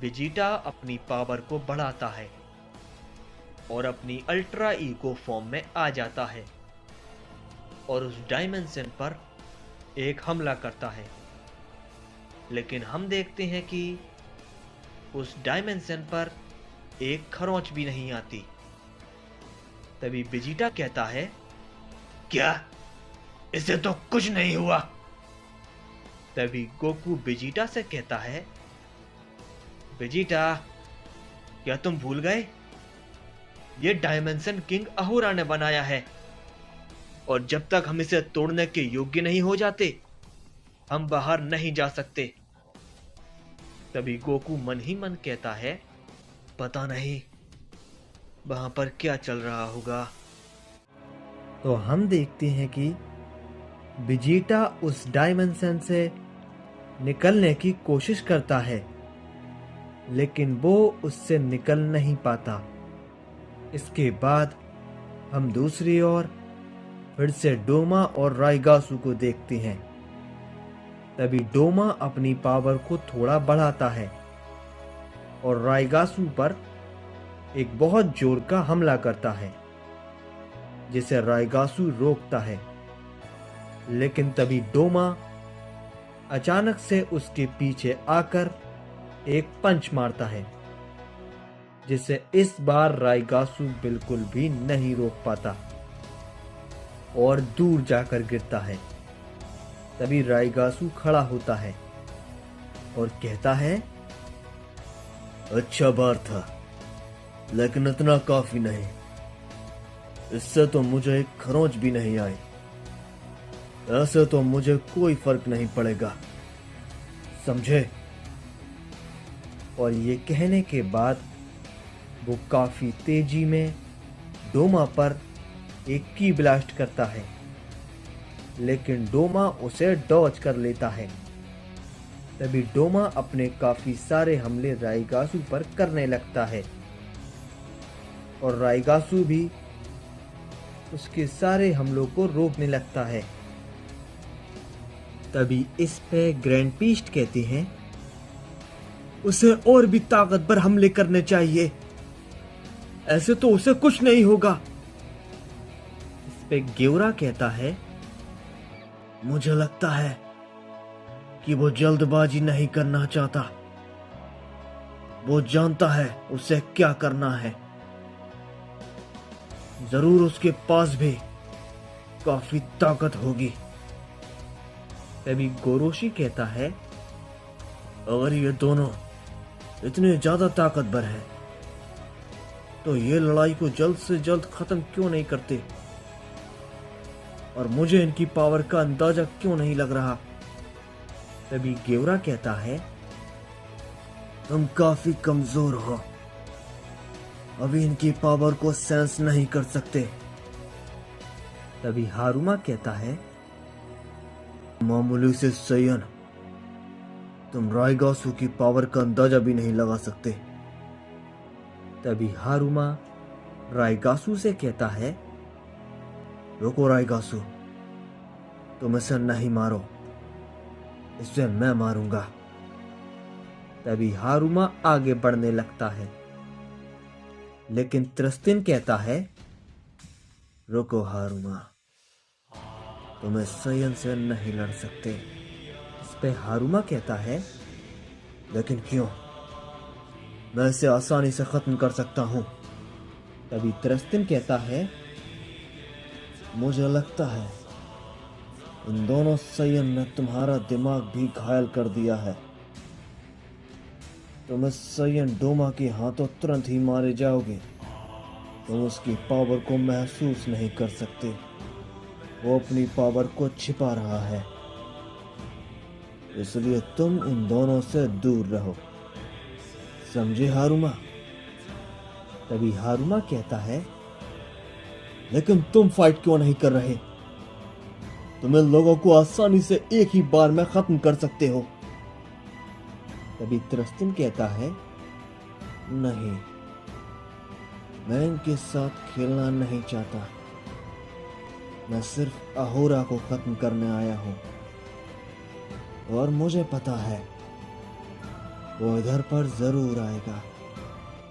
वेजिटा अपनी पावर को बढ़ाता है और अपनी अल्ट्रा ईगो फॉर्म में आ जाता है और उस डायमेंशन पर एक हमला करता है। लेकिन हम देखते हैं कि उस डायमेंशन पर एक खरोंच भी नहीं आती। तभी वेजिटा कहता है, क्या? इसे तो कुछ नहीं हुआ। तभी गोकू वेजिटा से कहता है, वेजिटा, क्या तुम भूल गए? ये डायमेंशन किंग अहुरा ने बनाया है और जब तक हम इसे तोड़ने के योग्य नहीं हो जाते, हम बाहर नहीं जा सकते। तभी गोकू मन ही मन कहता है, पता नहीं वहां पर क्या चल रहा होगा। तो हम देखते हैं कि वेजिटा उस डायमेंशन से निकलने की कोशिश करता है, लेकिन वो उससे निकल नहीं पाता। इसके बाद हम दूसरी ओर फिर से डोमा और राइगासू को देखते हैं। तभी डोमा अपनी पावर को थोड़ा बढ़ाता है और राइगासू पर एक बहुत जोर का हमला करता है, जिसे राइगासू रोकता है। लेकिन तभी डोमा अचानक से उसके पीछे आकर एक पंच मारता है, जिसे इस बार राइगासू बिल्कुल भी नहीं रोक पाता और दूर जाकर गिरता है। तभी राइगासू खड़ा होता है और कहता है, अच्छा बार था, लेकिन इतना काफी नहीं। इससे तो मुझे एक खरोंच भी नहीं आई। ऐसे तो मुझे कोई फर्क नहीं पड़ेगा, समझे? और ये कहने के बाद वो काफी तेजी में डोमा पर एक की ब्लास्ट करता है, लेकिन डोमा उसे डॉज कर लेता है। तभी डोमा अपने काफी सारे हमले राइगासू पर करने लगता है और राइगासू भी उसके सारे हमलों को रोकने लगता है। तभी इस पे ग्रैंड पीस्ट कहते हैं, उसे और भी ताकतवर हमले करने चाहिए, ऐसे तो उसे कुछ नहीं होगा। इस पे गेवरा कहता है, मुझे लगता है कि वो जल्दबाजी नहीं करना चाहता। वो जानता है उसे क्या करना है। जरूर उसके पास भी काफी ताकत होगी। तभी गोरोशी कहता है, अगर ये दोनों इतने ज्यादा ताकतवर हैं, तो ये लड़ाई को जल्द से जल्द खत्म क्यों नहीं करते? और मुझे इनकी पावर का अंदाजा क्यों नहीं लग रहा? तभी गेवरा कहता है, तुम काफी कमजोर हो, अभी इनकी पावर को सेंस नहीं कर सकते। तभी हारुमा कहता है, मामूली से सयन, तुम राइगासू की पावर का अंदाजा भी नहीं लगा सकते। तभी हारुमा राइगासू से कहता है, रुको राइगासू, तुम इसे नहीं मारो, इसे मैं मारूंगा। तभी हारुमा आगे बढ़ने लगता है, लेकिन त्रिस्तिन कहता है, रुको हारुमा, तुम इस सयन से नहीं लड़ सकते। इस पे हारुमा कहता है, लेकिन क्यों? मैं इसे आसानी से खत्म कर सकता हूं। तभी त्रिस्तिन कहता है, मुझे लगता है इन दोनों सयन ने तुम्हारा दिमाग भी घायल कर दिया है। तुम इस सयन डोमा के हाथों तुरंत ही मारे जाओगे। तुम उसकी पावर को महसूस नहीं कर सकते। वो अपनी पावर को छिपा रहा है, इसलिए तुम इन दोनों से दूर रहो, समझे हारुमा? तभी हारुमा कहता है, लेकिन तुम फाइट क्यों नहीं कर रहे? तुम इन लोगों को आसानी से एक ही बार में खत्म कर सकते हो। तभी त्रिस्तिन कहता है, नहीं, मैं इनके साथ खेलना नहीं चाहता। मैं सिर्फ अहोरा को खत्म करने आया हूं। और मुझे पता है वो इधर पर जरूर आएगा।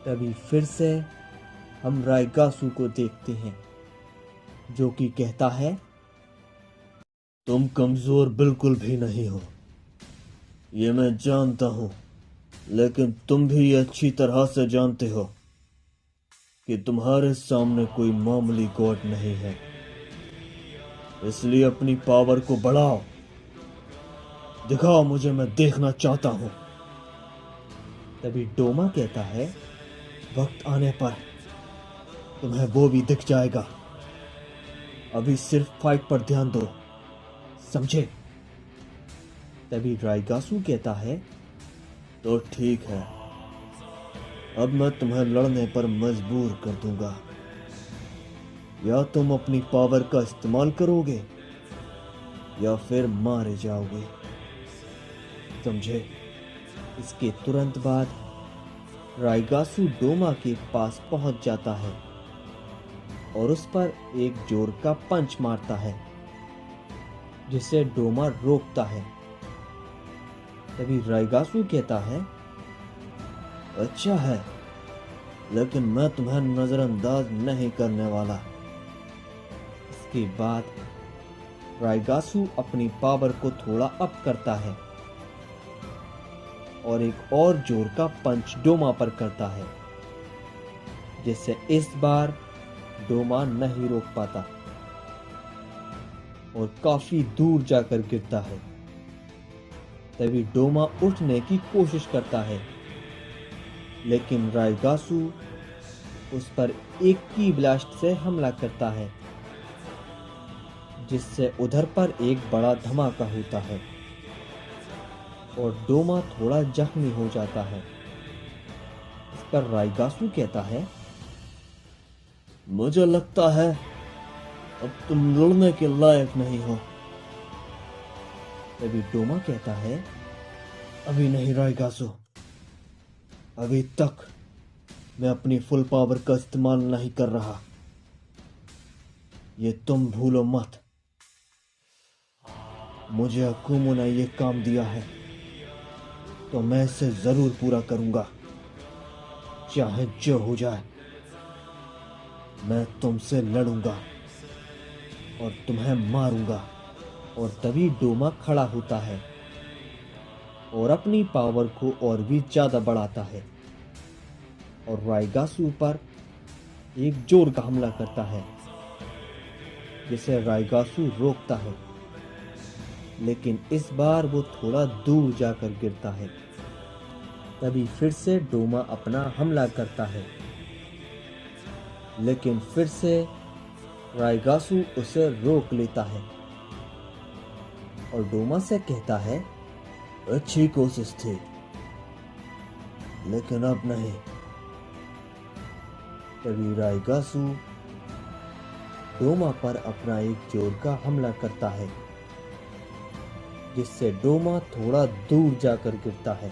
तभी फिर से हम राइगासू को देखते हैं, जो कि कहता है, तुम कमजोर बिल्कुल भी नहीं हो, ये मैं जानता हूं, लेकिन तुम भी ये अच्छी तरह से जानते हो कि तुम्हारे सामने कोई मामूली गॉड नहीं है। इसलिए अपनी पावर को बढ़ाओ, दिखाओ मुझे, मैं देखना चाहता हूं। तभी डोमा कहता है, वक्त आने पर तुम्हें वो भी दिख जाएगा, अभी सिर्फ फाइट पर ध्यान दो, समझे? तभी राइगासू कहता है, तो ठीक है, अब मैं तुम्हें लड़ने पर मजबूर कर दूंगा। या तुम अपनी पावर का इस्तेमाल करोगे या फिर मारे जाओगे, समझे? इसके तुरंत बाद राइगासू डोमा के पास पहुंच जाता है और उस पर एक जोर का पंच मारता है, जिसे डोमा रोकता है। तभी राइगासू कहता है, अच्छा है, लेकिन मैं तुम्हें नजरअंदाज नहीं करने वाला। इसके बाद राइगासू अपनी पावर को थोड़ा अप करता है और एक और जोर का पंच डोमा पर करता है, जिससे इस बार डोमा नहीं रोक पाता और काफी दूर जाकर गिरता है। तभी डोमा उठने की कोशिश करता है, लेकिन राइगासू उस पर एक की ब्लास्ट से हमला करता है, जिससे उधर पर एक बड़ा धमाका होता है और डोमा थोड़ा जख्मी हो जाता है। इस पर राइगासू कहता है, मुझे लगता है अब तुम लड़ने के लायक नहीं हो। तभी डोमा कहता है, अभी नहीं राइगासू, अभी तक मैं अपनी फुल पावर का इस्तेमाल नहीं कर रहा, ये तुम भूलो मत। मुझे अकुमो ने ये काम दिया है, तो मैं इसे जरूर पूरा करूंगा, चाहे जो हो जाए। मैं तुमसे लड़ूंगा और तुम्हें मारूंगा। और तभी डोमा खड़ा होता है और अपनी पावर को और भी ज्यादा बढ़ाता है और राइगासू पर एक जोर का हमला करता है, जिसे राइगासू रोकता है, लेकिन इस बार वो थोड़ा दूर जाकर गिरता है। तभी फिर से डोमा अपना हमला करता है, लेकिन फिर से राइगासू उसे रोक लेता है और डोमा से कहता है, अच्छी कोशिश थी, लेकिन अब नहीं। तभी राइगासू डोमा पर अपना एक जोर का हमला करता है, जिससे डोमा थोड़ा दूर जाकर गिरता है।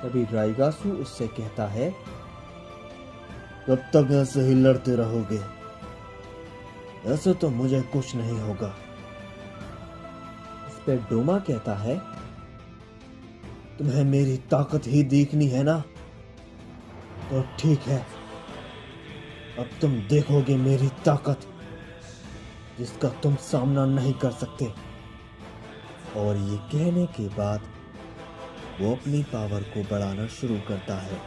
तभी राइगासू उससे कहता है, कब तक ऐसे ही लड़ते रहोगे? ऐसे तो मुझे कुछ नहीं होगा। इस पे डोमा कहता है, तुम्हें मेरी ताकत ही देखनी है ना? तो ठीक है, अब तुम देखोगे मेरी ताकत, जिसका तुम सामना नहीं कर सकते। और ये कहने के बाद वो अपनी पावर को बढ़ाना शुरू करता है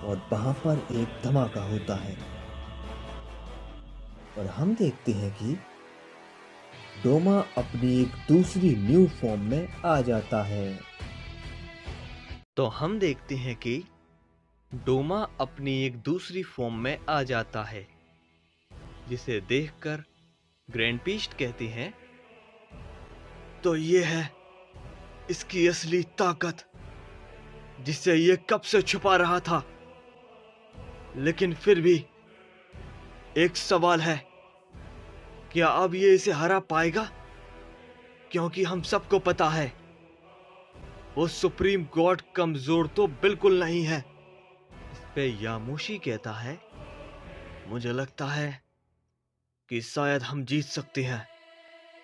और वहां पर एक धमाका होता है और हम देखते हैं कि डोमा अपनी एक दूसरी न्यू फॉर्म में आ जाता है। तो हम देखते हैं कि डोमा अपनी एक दूसरी फॉर्म में आ जाता है, जिसे देखकर ग्रैंड पीस्ट कहते हैं, तो ये है इसकी असली ताकत, जिसे ये कब से छुपा रहा था। लेकिन फिर भी एक सवाल है, क्या अब ये इसे हरा पाएगा? क्योंकि हम सबको पता है वो सुप्रीम गॉड कमजोर तो बिल्कुल नहीं है। इस पे यामोशी कहता है, मुझे लगता है कि शायद हम जीत सकते हैं,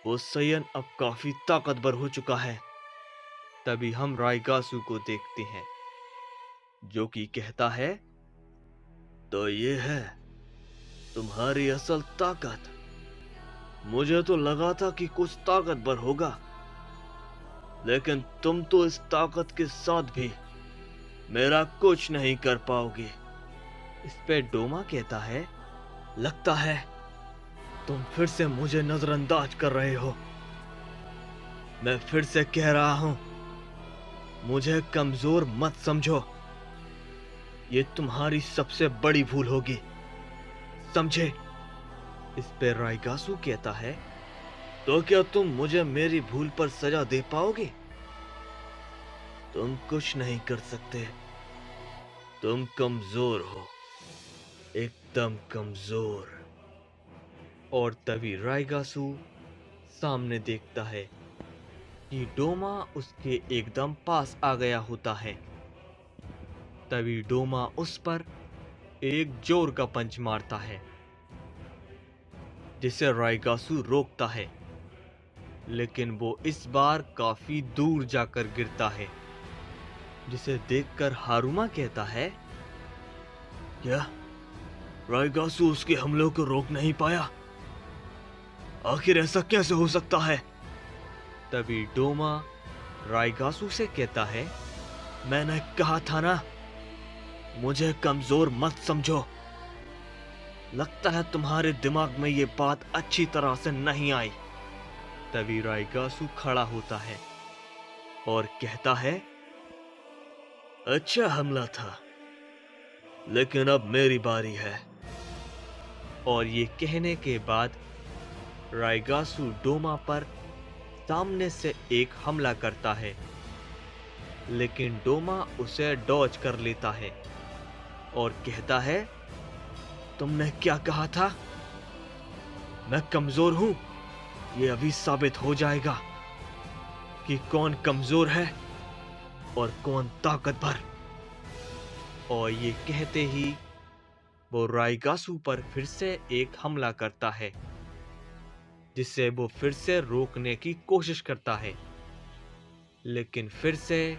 वो सयन अब काफी ताकतवर हो चुका है। तभी हम राइगासू को देखते हैं, जो कि कहता है, तो ये है तुम्हारी असल ताकत। मुझे तो लगा था कि कुछ ताकतवर होगा, लेकिन तुम तो इस ताकत के साथ भी मेरा कुछ नहीं कर पाओगे। इस पे डोमा कहता है, लगता है तुम फिर से मुझे नजरअंदाज कर रहे हो। मैं फिर से कह रहा हूं, मुझे कमजोर मत समझो। ये तुम्हारी सबसे बड़ी भूल होगी, समझे? इस पे राइगासू कहता है, तो क्या तुम मुझे मेरी भूल पर सजा दे पाओगे? तुम कुछ नहीं कर सकते। तुम कमजोर हो, एकदम कमजोर। और तभी राइगासू सामने देखता है कि डोमा उसके एकदम पास आ गया होता है। तभी डोमा उस पर एक जोर का पंच मारता है, जिसे राइगासू रोकता है, लेकिन वो इस बार काफी दूर जाकर गिरता है, जिसे देखकर हारुमा कहता है, क्या राइगासू उसके हमलों को रोक नहीं पाया? आखिर ऐसा कैसे हो सकता है? तभी डोमा राइगासू से कहता है, मैंने कहा था ना, मुझे कमजोर मत समझो। लगता है तुम्हारे दिमाग में ये बात अच्छी तरह से नहीं आई। तभी राइगासू खड़ा होता है और कहता है, अच्छा हमला था, लेकिन अब मेरी बारी है। और ये कहने के बाद राइगासू डोमा पर सामने से एक हमला करता है, लेकिन डोमा उसे डॉज कर लेता है और कहता है, तुमने क्या कहा था? मैं कमजोर हूं? ये अभी साबित हो जाएगा कि कौन कमजोर है और कौन ताकतवर। और ये कहते ही वो राइगासू पर फिर से एक हमला करता है, जिसे वो फिर से रोकने की कोशिश करता है, लेकिन फिर से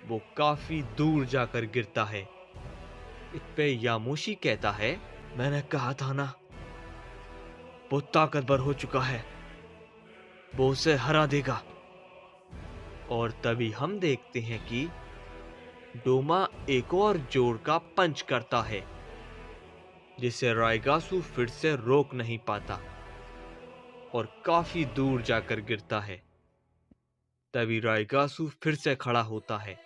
वो काफी दूर जाकर गिरता है। इस पे यामुशी कहता है, मैंने कहा था ना, वो ताकतवर हो चुका है, वो उसे हरा देगा। और तभी हम देखते हैं कि डोमा एक और जोर का पंच करता है, जिसे राइगासू फिर से रोक नहीं पाता और काफी दूर जाकर गिरता है। तभी राइगासू फिर से खड़ा होता है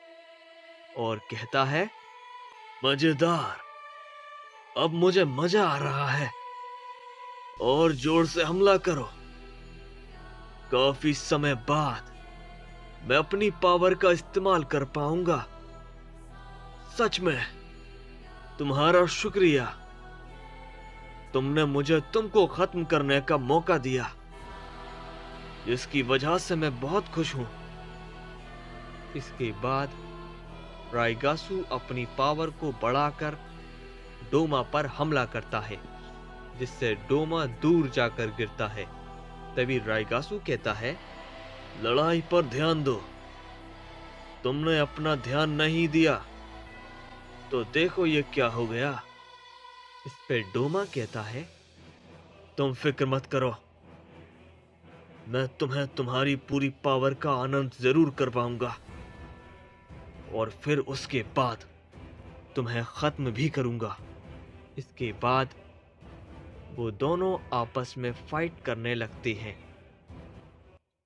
और कहता है, मजेदार, अब मुझे मजा आ रहा है, और जोर से हमला करो। काफी समय बाद मैं अपनी पावर का इस्तेमाल कर पाऊंगा। सच में तुम्हारा शुक्रिया। तुमने मुझे तुमको खत्म करने का मौका दिया, जिसकी वजह से मैं बहुत खुश हूं। इसके बाद राइगासू अपनी पावर को बढ़ाकर डोमा पर हमला करता है, जिससे डोमा दूर जाकर गिरता है। तभी राइगासू कहता है, लड़ाई पर ध्यान दो। तुमने अपना ध्यान नहीं दिया, तो देखो ये क्या हो गया। इस पे डोमा कहता है, तुम फिक्र मत करो, मैं तुम्हें तुम्हारी पूरी पावर का आनंद जरूर करवाऊंगा, और फिर उसके बाद तुम्हें खत्म भी करूंगा। इसके बाद वो दोनों आपस में फाइट करने लगते हैं।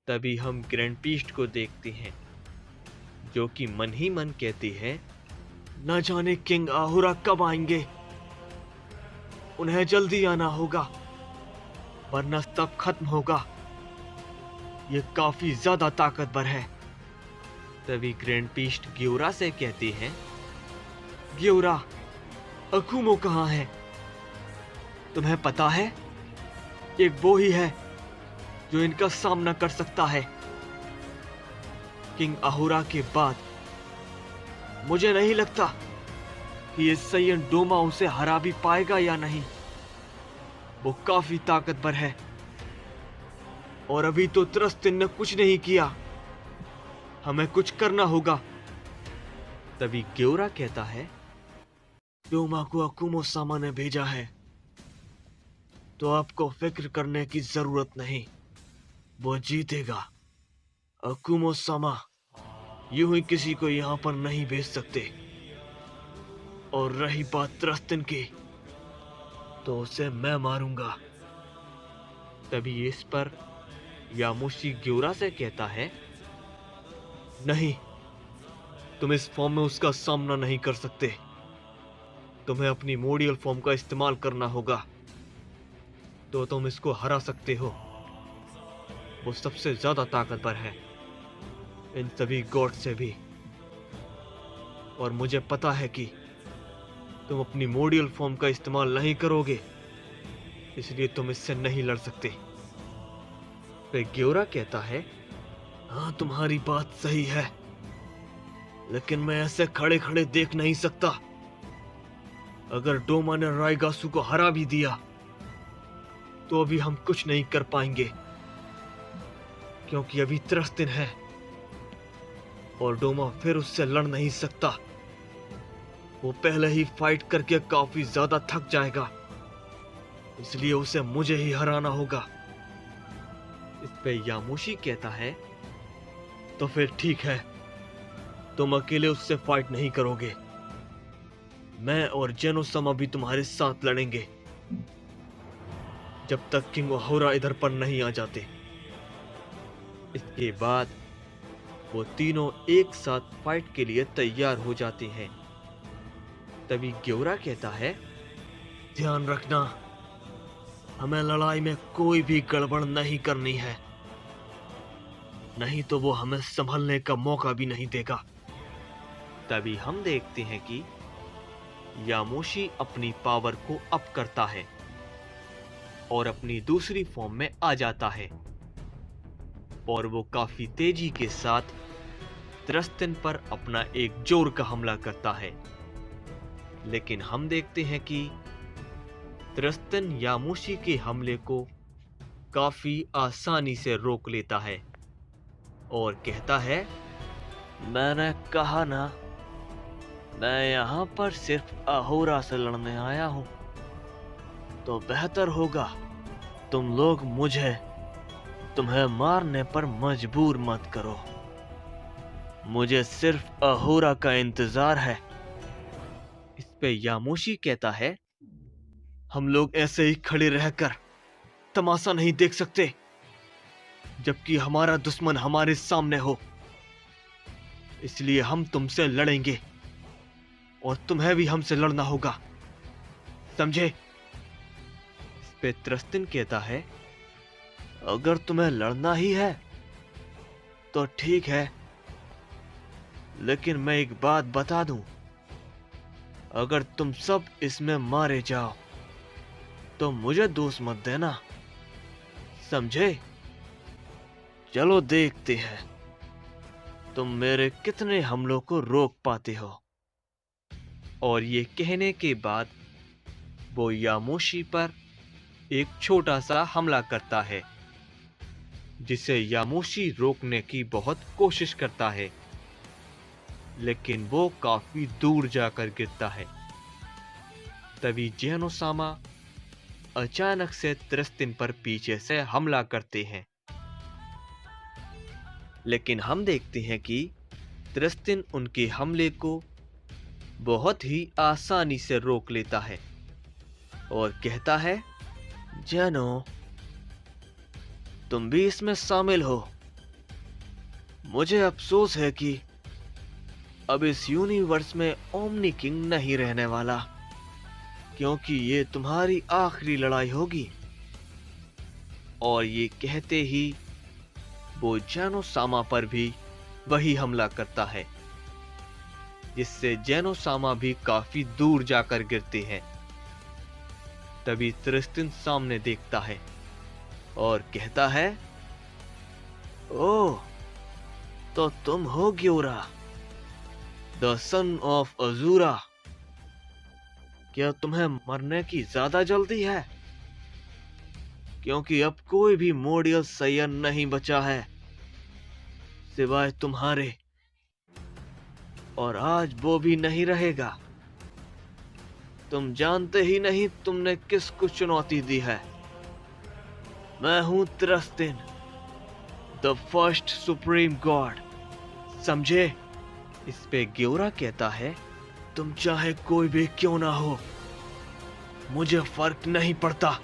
तभी हम ग्रैंड पीस्ट को देखते हैं, जो कि मन ही मन कहती है, न जाने किंग आहुरा कब आएंगे। उन्हें जल्दी आना होगा, वरना सब खत्म होगा। ये काफी ज्यादा ताकतवर है। तभी ग्रैंड पीस्ट ग्योरा से कहती हैं, ग्योरा, अकुमो कहाँ है? तुम्हें पता है, एक वो ही है जो इनका सामना कर सकता है। किंग आहुरा के बाद मुझे नहीं लगता कि ये सैयन डोमा उसे हरा भी पाएगा या नहीं। वो काफी ताकतवर है। और अभी तो त्रस्तिन ने कुछ नहीं किया, हमें कुछ करना होगा। तभी ग्योरा कहता है, डोमा को अकुमो सामा ने भेजा है, तो आपको फिक्र करने की जरूरत नहीं, वो जीतेगा। अकुमो सामा यूं ही किसी को यहाँ पर नहीं भेज सकते। और रही बात त्रस्तिन की, तो उसे मैं मारूंगा। तभी इस पर यामोशी ग्योरा से कहता है, नहीं, तुम इस फॉर्म में उसका सामना नहीं कर सकते। तुम्हें अपनी मोडियल फॉर्म का इस्तेमाल करना होगा, तो तुम इसको हरा सकते हो। वो सबसे ज्यादा ताकतवर है इन सभी गॉड से भी, और मुझे पता है कि तुम अपनी मोडियल फॉर्म का इस्तेमाल नहीं करोगे, इसलिए तुम इससे नहीं लड़ सकते। फिर ग्योरा कहता है, हाँ, तुम्हारी बात सही है, लेकिन मैं ऐसे खड़े खड़े देख नहीं सकता। अगर डोमा ने राइगासु को हरा भी दिया, तो अभी हम कुछ नहीं कर पाएंगे, क्योंकि अभी त्रस्तिन है और डोमा फिर उससे लड़ नहीं सकता। वो पहले ही फाइट करके काफी ज्यादा थक जाएगा, इसलिए उसे मुझे ही हराना होगा। इस पे यामोशी कहता है, तो फिर ठीक है, तुम अकेले उससे फाइट नहीं करोगे, मैं और जेनो-sama भी तुम्हारे साथ लड़ेंगे, जब तक किंग ओहारा इधर पर नहीं आ जाते। इसके बाद वो तीनों एक साथ फाइट के लिए तैयार हो जाते हैं। तभी ग्योरा कहता है, ध्यान रखना, हमें लड़ाई में कोई भी गड़बड़ नहीं करनी है, नहीं तो वो हमें संभलने का मौका भी नहीं देगा। तभी हम देखते हैं कि यामोशी अपनी पावर को अप करता है और अपनी दूसरी फॉर्म में आ जाता है, और वो काफी तेजी के साथ त्रस्तिन पर अपना एक जोर का हमला करता है। लेकिन हम देखते हैं कि त्रस्तिन यामोशी के हमले को काफी आसानी से रोक लेता है और कहता है, मैंने कहा ना, मैं यहाँ पर सिर्फ अहोरा से लड़ने आया हूँ, तो बेहतर होगा तुम लोग मुझे तुम्हें मारने पर मजबूर मत करो। मुझे सिर्फ अहोरा का इंतजार है। इस पे यामोशी कहता है, हम लोग ऐसे ही खड़े रहकर तमाशा नहीं देख सकते, जबकि हमारा दुश्मन हमारे सामने हो। इसलिए हम तुमसे लड़ेंगे और तुम्हें भी हमसे लड़ना होगा, समझे? इस पे त्रस्तिन कहता है, अगर तुम्हें लड़ना ही है तो ठीक है, लेकिन मैं एक बात बता दूं, अगर तुम सब इसमें मारे जाओ तो मुझे दोष मत देना, समझे? चलो देखते हैं तुम मेरे कितने हमलों को रोक पाते हो। और ये कहने के बाद वो यामोशी पर एक छोटा सा हमला करता है, जिसे यामोशी रोकने की बहुत कोशिश करता है, लेकिन वो काफी दूर जाकर गिरता है। तभी जेनो-sama अचानक से त्रस्तिन पर पीछे से हमला करते हैं, लेकिन हम देखते हैं कि त्रस्तिन उनके हमले को बहुत ही आसानी से रोक लेता है और कहता है, जेनो, तुम भी इसमें शामिल हो। मुझे अफसोस है कि अब इस यूनिवर्स में ओमनी किंग नहीं रहने वाला, क्योंकि ये तुम्हारी आखिरी लड़ाई होगी। और ये कहते ही वो जेनो-sama पर भी वही हमला करता है, जिससे जेनो-sama भी काफी दूर जाकर गिरते हैं। तभी त्रस्तिन सामने देखता है और कहता है, ओह, तो तुम हो ग्योरा, द सन ऑफ अजूरा। क्या तुम्हें मरने की ज्यादा जल्दी है? क्योंकि अब कोई भी मोडियल सैयन नहीं बचा है सिवाय तुम्हारे, और आज वो भी नहीं रहेगा। तुम जानते ही नहीं तुमने किसको चुनौती दी है। मैं हूं त्रस्तिन, द फर्स्ट सुप्रीम गॉड, समझे? इस पे ग्योरा कहता है, तुम चाहे कोई भी क्यों ना हो, मुझे फर्क नहीं पड़ता,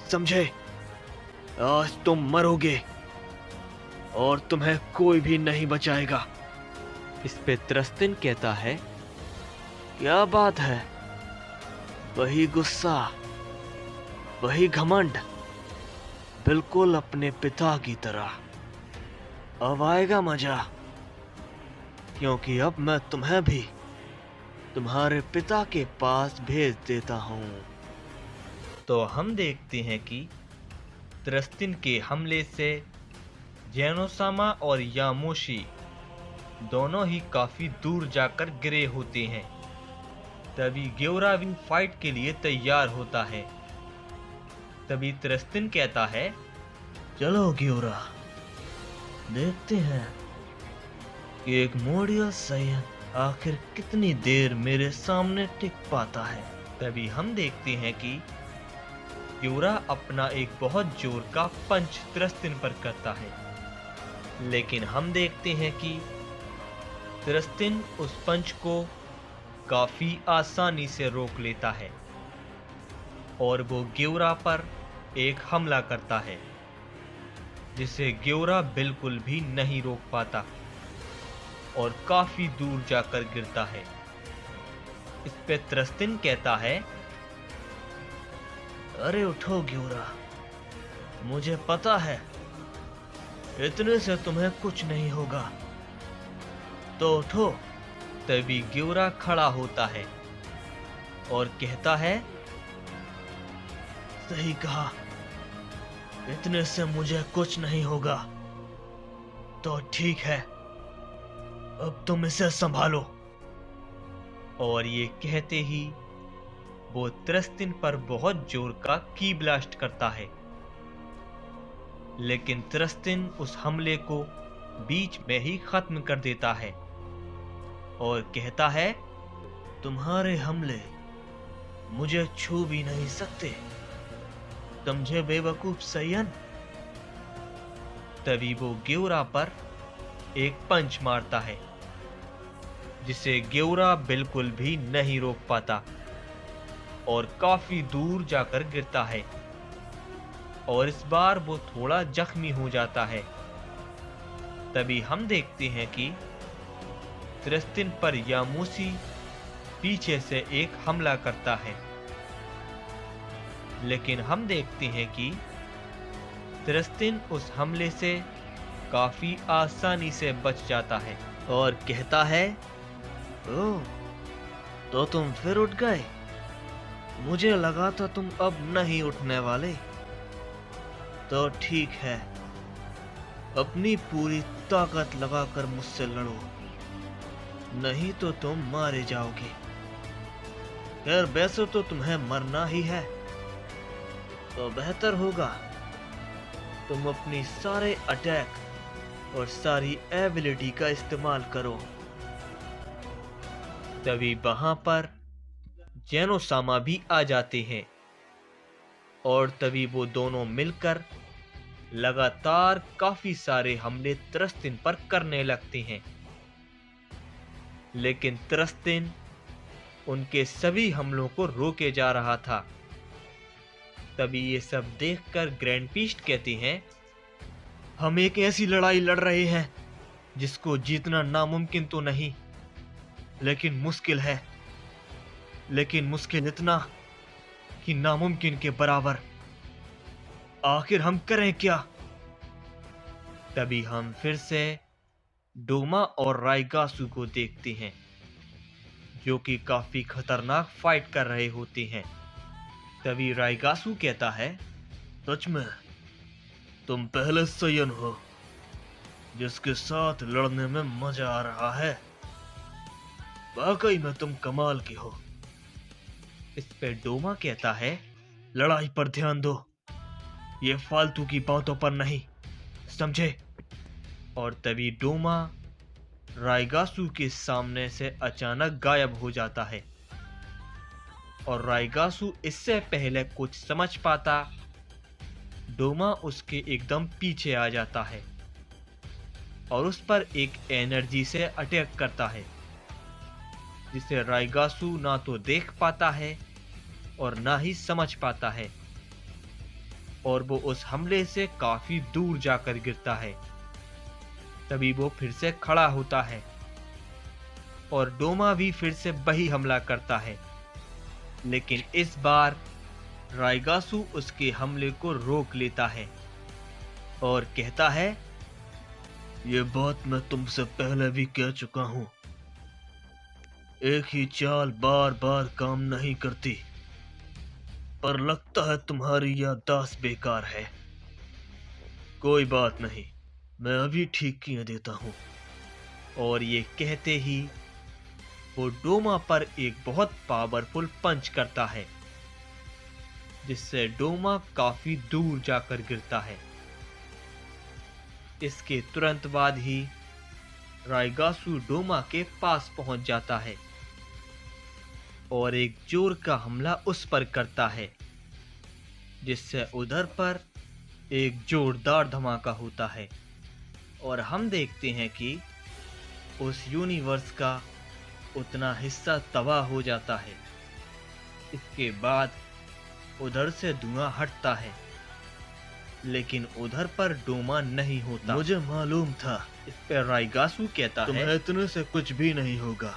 समझे? आज तुम मरोगे और तुम्हें कोई भी नहीं बचाएगा। इस पे त्रस्तिन कहता है, क्या बात है, वही गुस्सा, वही घमंड, बिल्कुल अपने पिता की तरह। अब आएगा मजा, क्योंकि अब मैं तुम्हें भी तुम्हारे पिता के पास भेज देता हूं। तो हम देखते हैं कि त्रस्तिन के हमले से जेनोसामा और यामोशी दोनों ही काफी दूर जाकर गिरे होते हैं। तभी ग्योरा भी फाइट के लिए तैयार होता है। तभी त्रस्तिन कहता है, चलो ग्योरा, देखते हैं कि एक मोडियल सैयन आखिर कितनी देर मेरे सामने टिक पाता है। तभी हम देखते हैं कि ग्योरा अपना एक बहुत जोर का पंच त्रस्तिन पर करता है, लेकिन हम देखते हैं कि त्रस्तिन उस पंच को काफी आसानी से रोक लेता है और वो ग्योरा पर एक हमला करता है जिसे ग्योरा बिल्कुल भी नहीं रोक पाता और काफी दूर जाकर गिरता है। इस पे त्रस्तिन कहता है, अरे उठो ग्योरा, मुझे पता है इतने से तुम्हें कुछ नहीं होगा, तो उठो। तभी ग्योरा खड़ा होता है और कहता है, सही कहा, इतने से मुझे कुछ नहीं होगा, तो ठीक है, अब तुम इसे संभालो। और ये कहते ही वो त्रस्तिन पर बहुत जोर का की ब्लास्ट करता है, लेकिन त्रस्तिन उस हमले को बीच में ही खत्म कर देता है और कहता है, तुम्हारे हमले मुझे छू भी नहीं सकते, समझे बेवकूफ सैयन। तभी वो ग्योरा पर एक पंच मारता है जिसे ग्योरा बिल्कुल भी नहीं रोक पाता और काफी दूर जाकर गिरता है और इस बार वो थोड़ा जख्मी हो जाता है। तभी हम देखते हैं कि त्रस्तिन पर यामोशी पीछे से एक हमला करता है, लेकिन हम देखते हैं कि त्रस्तिन उस हमले से काफी आसानी से बच जाता है और कहता है, ओह, तो तुम फिर उठ गए, मुझे लगा था तुम अब नहीं उठने वाले। तो ठीक है, अपनी पूरी ताकत लगाकर मुझसे लड़ो, नहीं तो तुम मारे जाओगे। खैर वैसे तो तुम्हें मरना ही है, तो बेहतर होगा तुम अपनी सारे अटैक और सारी एबिलिटी का इस्तेमाल करो। तभी वहां पर जेनोसामा भी आ जाते हैं और तभी वो दोनों मिलकर लगातार काफी सारे हमले त्रस्तिन पर करने लगते हैं, लेकिन त्रस्तिन उनके सभी हमलों को रोके जा रहा था। तभी ये सब देखकर ग्रैंड पीस्ट कहते हैं, हम एक ऐसी लड़ाई लड़ रहे हैं जिसको जीतना नामुमकिन तो नहीं, लेकिन मुश्किल है, लेकिन मुश्किल इतना कि नामुमकिन के बराबर। आखिर हम करें क्या? तभी हम फिर से डोमा और राइगासु को देखते हैं जो कि काफी खतरनाक फाइट कर रहे होते हैं। तभी राइगासु कहता है, सच में तुम पहले सैयन हो जिसके साथ लड़ने में मजा आ रहा है, वाकई में तुम कमाल की हो। इस पे डोमा कहता है, लड़ाई पर ध्यान दो, ये फालतू की बातों पर नहीं, समझे? और तभी डोमा राइगासू के सामने से अचानक गायब हो जाता है और राइगासू इससे पहले कुछ समझ पाता, डोमा उसके एकदम पीछे आ जाता है और उस पर एक एनर्जी से अटैक करता है, जिसे राइगासू ना तो देख पाता है और ना ही समझ पाता है, और वो उस हमले से काफी दूर जाकर गिरता है। तभी वो फिर से खड़ा होता है और डोमा भी फिर से वही हमला करता है, लेकिन इस बार राइगासू उसके हमले को रोक लेता है और कहता है, ये बात मैं तुमसे पहले भी कह चुका हूं, एक ही चाल बार बार काम नहीं करती, पर लगता है तुम्हारी याददाश्त बेकार है। कोई बात नहीं, मैं अभी ठीक किए देता हूं। और ये कहते ही वो डोमा पर एक बहुत पावरफुल पंच करता है, जिससे डोमा काफी दूर जाकर गिरता है। इसके तुरंत बाद ही राइगासू डोमा के पास पहुंच जाता है और एक जोर का हमला उस पर करता है, जिससे उधर पर एक जोरदार धमाका होता है और हम देखते हैं कि उस यूनिवर्स का उतना हिस्सा तबाह हो जाता है। इसके बाद उधर से धुआं हटता है, लेकिन उधर पर डोमा नहीं होता। मुझे मालूम था। इस पर राइगासू कहता है, तुम्हें इतने से कुछ भी नहीं होगा।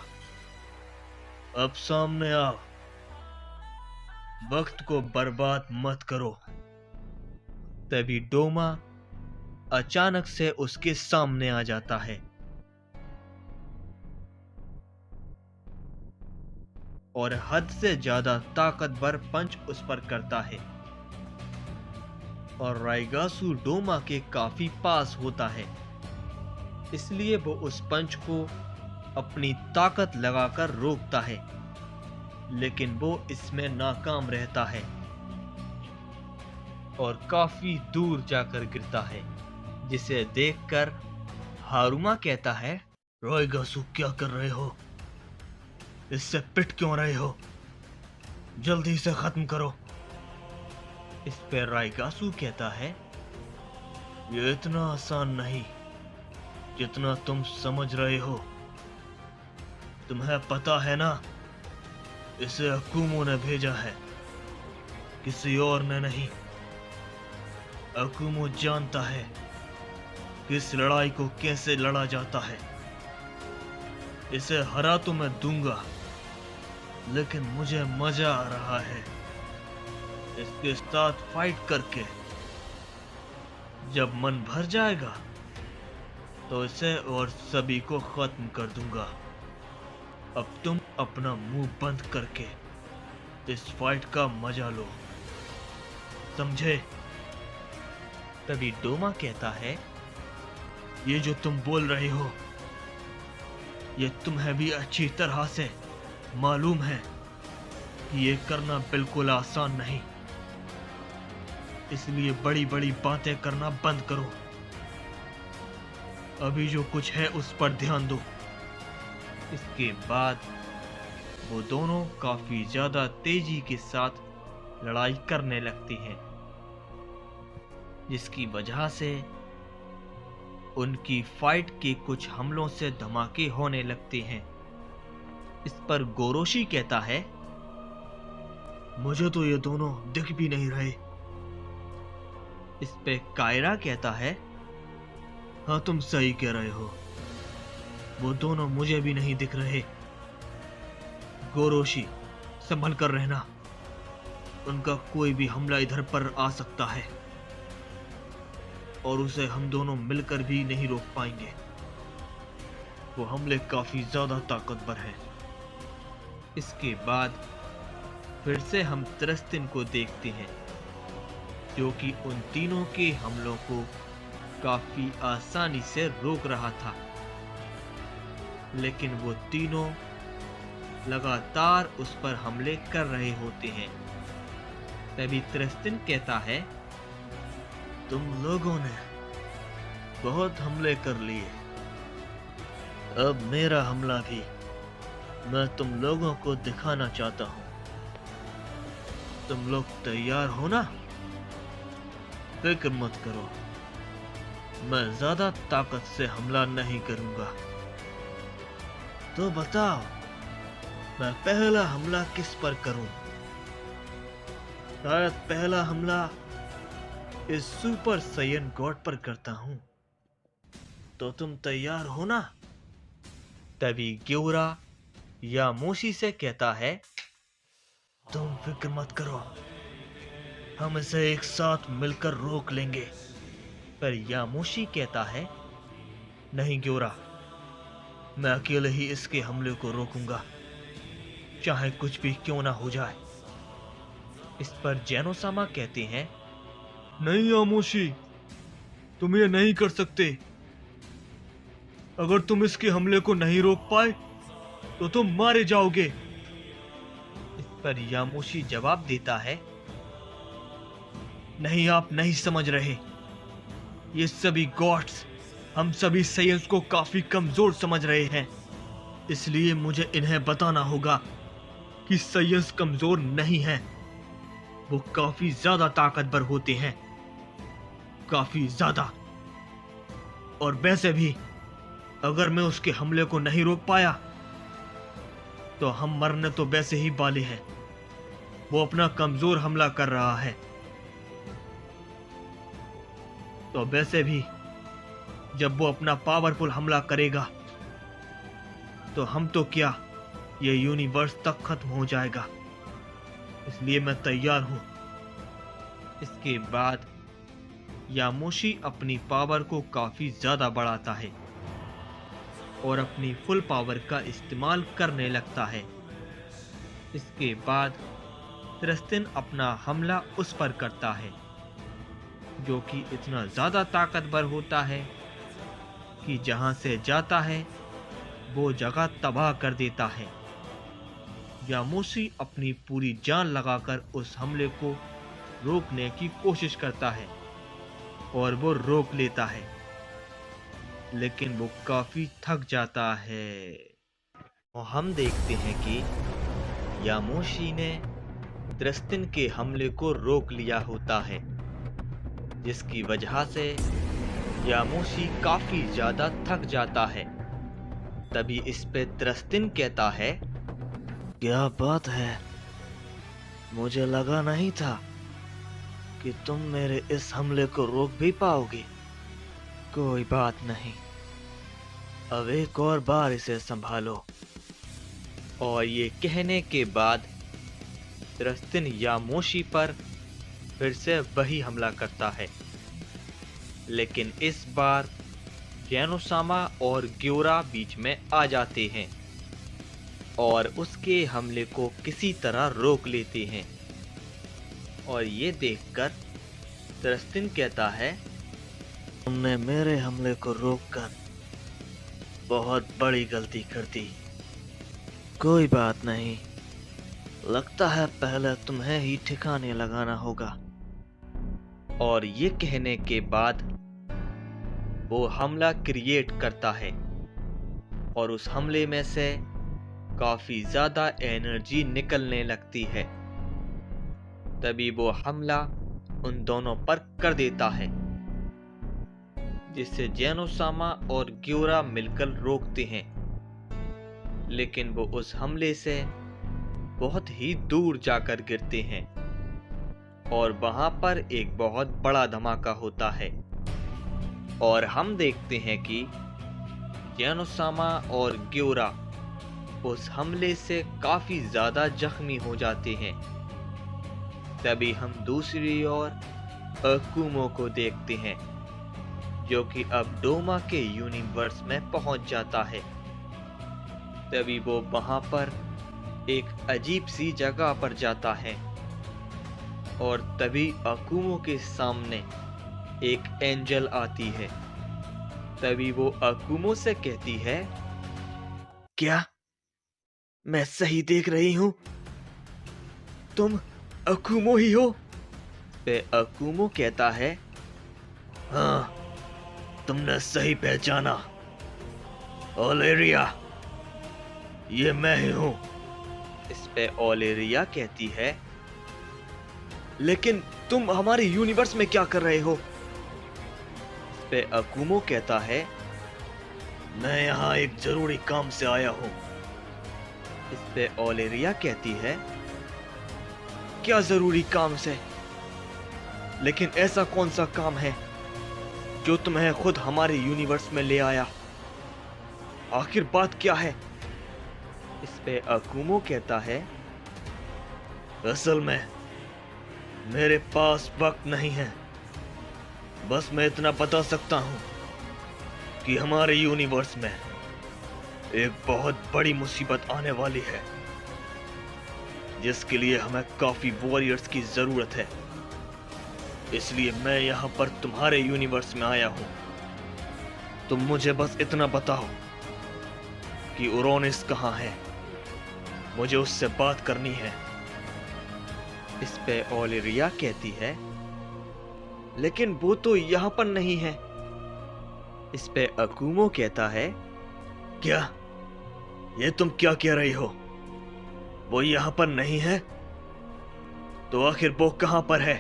अब सामने आओ, वक्त को बर्बाद मत करो। तभी डोमा अचानक से उसके सामने आ जाता है और हद से ज्यादा ताकतवर पंच उस पर करता है और राइगासू डोमा के काफी पास होता है, इसलिए वो उस पंच को अपनी ताकत लगाकर रोकता है, लेकिन वो इसमें नाकाम रहता है और काफी दूर जाकर गिरता है, जिसे देखकर हारुमा कहता है, राइगासू क्या कर रहे हो? इससे पिट क्यों रहे हो? जल्दी से खत्म करो। इस पर राइगासू कहता है, ये इतना आसान नहीं जितना तुम समझ रहे हो। तुम्हें पता है ना, इसे अकुमो ने भेजा है, किसी और ने नहीं। अकुमो जानता है कि इस लड़ाई को कैसे लड़ा जाता है। इसे हरा तो मैं दूंगा, लेकिन मुझे मजा आ रहा है इसके साथ फाइट करके। जब मन भर जाएगा तो इसे और सभी को खत्म कर दूंगा। अब तुम अपना मुंह बंद करके इस फाइट का मजा लो, समझे? तभी डोमा कहता है, ये जो तुम बोल रहे हो, ये तुम्हें भी अच्छी तरह से मालूम है कि ये करना बिल्कुल आसान नहीं। इसलिए बड़ी बड़ी बातें करना बंद करो। अभी जो कुछ है उस पर ध्यान दो। इसके बाद वो दोनों काफी ज्यादा तेजी के साथ लड़ाई करने लगते हैं, जिसकी वजह से उनकी फाइट के कुछ हमलों से धमाके होने लगते हैं। इस पर गोरोशी कहता है, मुझे तो ये दोनों दिख भी नहीं रहे। इस पे कायरा कहता है, हाँ तुम सही कह रहे हो, वो दोनों मुझे भी नहीं दिख रहे। गोरोशी, संभल कर रहना, उनका कोई भी हमला इधर पर आ सकता है और उसे हम दोनों मिलकर भी नहीं रोक पाएंगे। वो हमले काफी ज्यादा ताकतवर हैं। इसके बाद फिर से हम त्रस्तिन को देखते हैं, जो कि उन तीनों के हमलों को काफी आसानी से रोक रहा था, लेकिन वो तीनों लगातार उस पर हमले कर रहे होते हैं। तभी त्रस्तिन कहता है, तुम लोगों ने बहुत हमले कर लिए, अब मेरा हमला भी मैं तुम लोगों को दिखाना चाहता हूं। तुम लोग तैयार हो ना? फिक्र मत करो, मैं ज्यादा ताकत से हमला नहीं करूंगा। तो बताओ, मैं पहला हमला किस पर करूं? शायद पहला हमला इस सुपर सैयन गॉड पर करता हूं। तो तुम तैयार हो ना? तभी ग्योरा यामोशी से कहता है, तुम फिक्र मत करो, हम इसे एक साथ मिलकर रोक लेंगे। पर यामोशी कहता है, नहीं ग्योरा, मैं अकेले ही इसके हमले को रोकूंगा, चाहे कुछ भी क्यों ना हो जाए। इस पर जेनोसामा कहते हैं, नहीं यामोशी, तुम ये नहीं कर सकते। अगर तुम इसके हमले को नहीं रोक पाए तो तुम मारे जाओगे। इस पर यामोशी जवाब देता है, नहीं, आप नहीं समझ रहे। ये सभी गॉड्स हम सभी साइंस को काफी कमजोर समझ रहे हैं, इसलिए मुझे इन्हें बताना होगा कि साइंस कमजोर नहीं है, वो काफी ज्यादा ताकतवर होते हैं, काफी ज्यादा। और वैसे भी अगर मैं उसके हमले को नहीं रोक पाया तो हम मरने तो वैसे ही वाले हैं। वो अपना कमजोर हमला कर रहा है, तो वैसे भी जब वो अपना पावरफुल हमला करेगा तो हम तो क्या, ये यूनिवर्स तक खत्म हो जाएगा। इसलिए मैं तैयार हूं। इसके बाद यामोशी अपनी पावर को काफी ज्यादा बढ़ाता है और अपनी फुल पावर का इस्तेमाल करने लगता है। इसके बाद थ्रस्टिन अपना हमला उस पर करता है, जो कि इतना ज्यादा ताकतवर होता है कि जहां से जाता है वो जगह तबाह कर देता है। यामोशी अपनी पूरी जान लगाकर उस हमले को रोकने की कोशिश करता है और वो रोक लेता है, लेकिन वो काफी थक जाता है। और हम देखते हैं कि यामोशी ने थ्रस्टिन के हमले को रोक लिया होता है, जिसकी वजह से यामोशी काफी ज्यादा थक जाता है। तभी इस पे थ्रस्टिन कहता है, क्या बात है, मुझे लगा नहीं था कि तुम मेरे इस हमले को रोक भी पाओगे। कोई बात नहीं, अब एक और बार इसे संभालो। और ये कहने के बाद थ्रस्टिन यामोशी पर फिर से वही हमला करता है, लेकिन इस बार जेनोसामा और ग्योरा बीच में आ जाते हैं और उसके हमले को किसी तरह रोक लेते हैं। और ये देखकर थ्रस्टिन कहता है, तुमने मेरे हमले को रोककर बहुत बड़ी गलती कर दी। कोई बात नहीं, लगता है पहले तुम्हें ही ठिकाने लगाना होगा। और ये कहने के बाद वो हमला क्रिएट करता है और उस हमले में से काफी ज्यादा एनर्जी निकलने लगती है। तभी वो हमला उन दोनों पर कर देता है, जिससे जेनोसामा और ग्योरा मिलकर रोकते हैं, लेकिन वो उस हमले से बहुत ही दूर जाकर गिरते हैं और वहां पर एक बहुत बड़ा धमाका होता है। और हम देखते हैं कि जेनोसामा और ग्योरा उस हमले से काफी ज्यादा जख्मी हो जाते हैं। तभी हम दूसरी ओर अकुमो को देखते हैं, जो कि अब डोमा के यूनिवर्स में पहुंच जाता है। तभी वो वहां पर एक अजीब सी जगह पर जाता है और तभी अकुमो के सामने एक एंजल आती है। तभी वो अकुमो से कहती है, क्या मैं सही देख रही हूं? तुम अकुमो ही हो? पे अकुमो कहता है, हाँ, तुमने सही पहचाना। ओलेरिया, ये मैं ही हूँ। इस पे ओलेरिया कहती है, लेकिन तुम हमारे यूनिवर्स में क्या कर रहे हो? इस पे अकुमो कहता है, मैं यहाँ एक जरूरी काम से आया हूँ। इस पे ओलेरिया कहती है, क्या जरूरी काम से? लेकिन ऐसा कौन सा काम है जो तुम्हें खुद हमारे यूनिवर्स में ले आया? आखिर बात क्या है? इस पे अकुमो कहता है, असल में मेरे पास वक्त नहीं है। बस मैं इतना बता सकता हूँ कि हमारे यूनिवर्स में एक बहुत बड़ी मुसीबत आने वाली है, जिसके लिए हमें काफी वॉरियर्स की जरूरत है। इसलिए मैं यहाँ पर तुम्हारे यूनिवर्स में आया हूँ। तुम मुझे बस इतना बताओ कि उरोनिस कहाँ है। मुझे उससे बात करनी है। इस पे ओलेरिया कहती है, लेकिन वो तो यहाँ पर नहीं है। इस पे अकुमो कहता है, क्या? ये तुम क्या कह रही हो? वो यहाँ पर नहीं है? तो आखिर वो कहाँ पर है?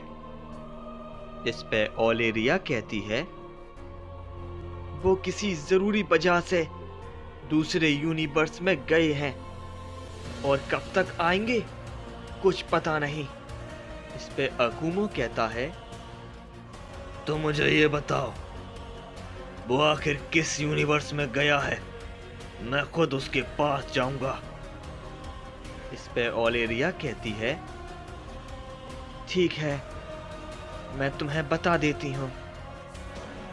इस पे ओलेरिया कहती है, वो किसी जरूरी वजह से दूसरे यूनिवर्स में गए हैं और कब तक आएंगे कुछ पता नहीं। इस पे अकुमो कहता है, तो मुझे ये बताओ, वो आखिर किस यूनिवर्स में गया है? मैं खुद उसके पास जाऊंगा। इस पे ओलेरिया कहती है, ठीक है, मैं तुम्हें बता देती हूँ,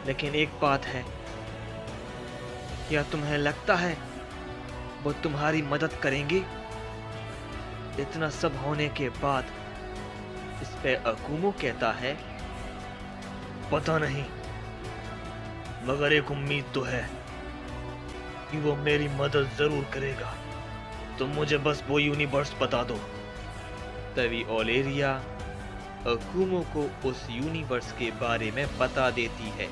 लेकिन एक बात है, क्या तुम्हें लगता है वो तुम्हारी मदद करेंगे? इतना सब होने के बाद इस पे अकुमो कहता है, पता नहीं, मगर एक उम्मीद तो है कि वो मेरी मदद जरूर करेगा। तुम मुझे बस वो यूनिवर्स बता दो। तभी ओलेरिया अकुमो को उस यूनिवर्स के बारे में बता देती है।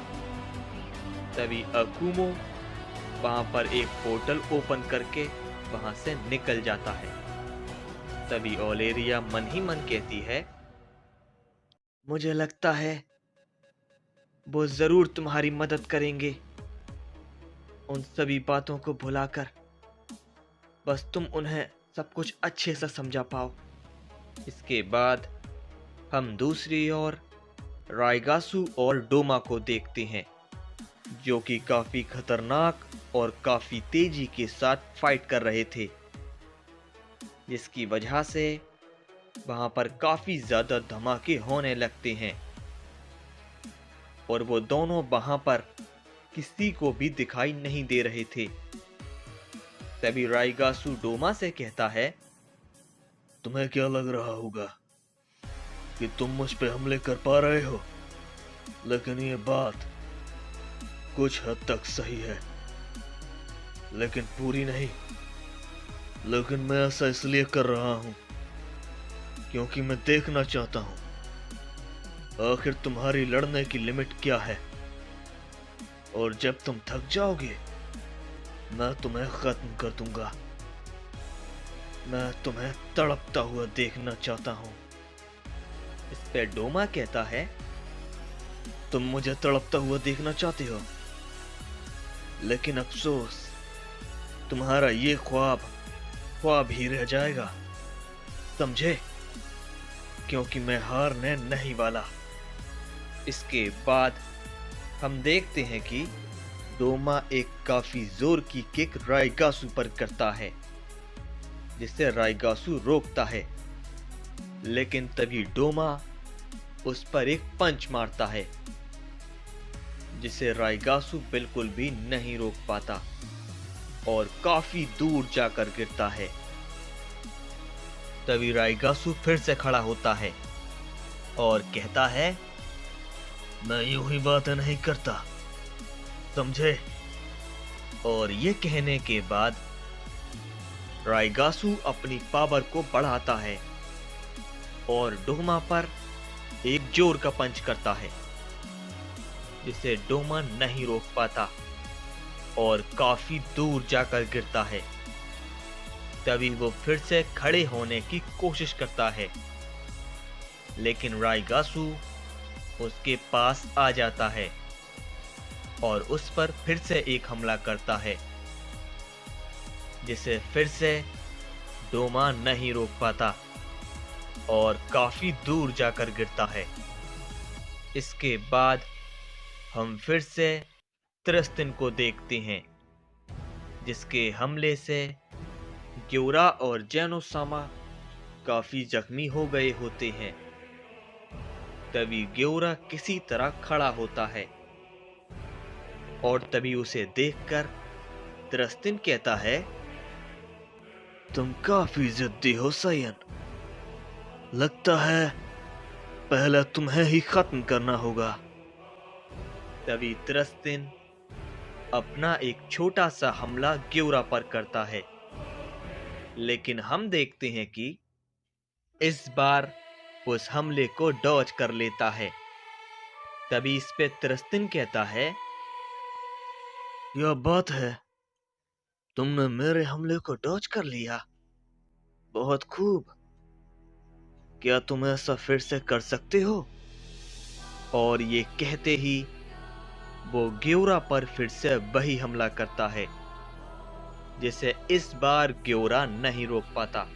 तभी अकुमो वहां पर एक पोर्टल ओपन करके वहां से निकल जाता है। तभी ओलेरिया मन ही मन कहती है, मुझे लगता है वो जरूर तुम्हारी मदद करेंगे। उन सभी बातों को भुलाकर बस तुम उन्हें सब कुछ अच्छे से समझा पाओ। इसके बाद हम दूसरी ओर राइगासु और डोमा को देखते हैं, जो कि काफी खतरनाक और काफी तेजी के साथ फाइट कर रहे थे, जिसकी वजह से वहां पर काफी ज्यादा धमाके होने लगते हैं और वो दोनों वहां पर किसी को भी दिखाई नहीं दे रहे थे। तभी राइगासु डोमा से कहता है, तुम्हें क्या लग रहा होगा कि तुम मुझ पे हमले कर पा रहे हो, लेकिन ये बात कुछ हद तक सही है, लेकिन पूरी नहीं। लेकिन मैं ऐसा इसलिए कर रहा हूं क्योंकि मैं देखना चाहता हूं आखिर तुम्हारी लड़ने की लिमिट क्या है, और जब तुम थक जाओगे मैं तुम्हें खत्म कर दूंगा। मैं तुम्हें तड़पता हुआ देखना चाहता हूं। इस पे डोमा कहता है, तुम मुझे तड़पता हुआ देखना चाहते हो, लेकिन अफसोस तुम्हारा ये ख्वाब ही रह जाएगा, समझे? क्योंकि मैं हारने नहीं वाला। इसके बाद हम देखते हैं कि डोमा एक काफी जोर की किक राइगासु पर करता है, जिसे राइगासु रोकता है, लेकिन तभी डोमा उस पर एक पंच मारता है, जिसे राइगासु बिल्कुल भी नहीं रोक पाता और काफी दूर जाकर गिरता है। तभी राइगासु फिर से खड़ा होता है और कहता है, मैं यूं ही बातें नहीं करता, समझे? और ये कहने के बाद राइगासु अपनी पावर को बढ़ाता है और डोमा पर एक जोर का पंच करता है, जिसे डोमा नहीं रोक पाता और काफी दूर जाकर गिरता है। तभी वो फिर से खड़े होने की कोशिश करता है, लेकिन राइगासू उसके पास आ जाता है और उस पर फिर से एक हमला करता है, जिसे फिर से डोमा नहीं रोक पाता और काफी दूर जाकर गिरता है। इसके बाद हम फिर से त्रिस्तिन को देखते हैं, जिसके हमले से ग्योरा और जेनोसामा काफी जख्मी हो गए होते हैं। तभी ग्योरा किसी तरह खड़ा होता है और तभी उसे देखकर त्रिस्तिन कहता है, तुम काफी जिद्दी हो सायन। लगता है पहले तुम्हें ही खत्म करना होगा। तभी त्रिस्तिन अपना एक छोटा सा हमला ग्योरा पर करता है, लेकिन हम देखते हैं कि इस बार उस हमले को डॉज कर लेता है। तभी इस पे त्रिस्तिन कहता है, यह बात है, तुमने मेरे हमले को डॉज कर लिया। बहुत खूब। क्या तुम ऐसा फिर से कर सकते हो? और ये कहते ही वो ग्योरा पर फिर से वही हमला करता है, जिसे इस बार ग्योरा नहीं रोक पाता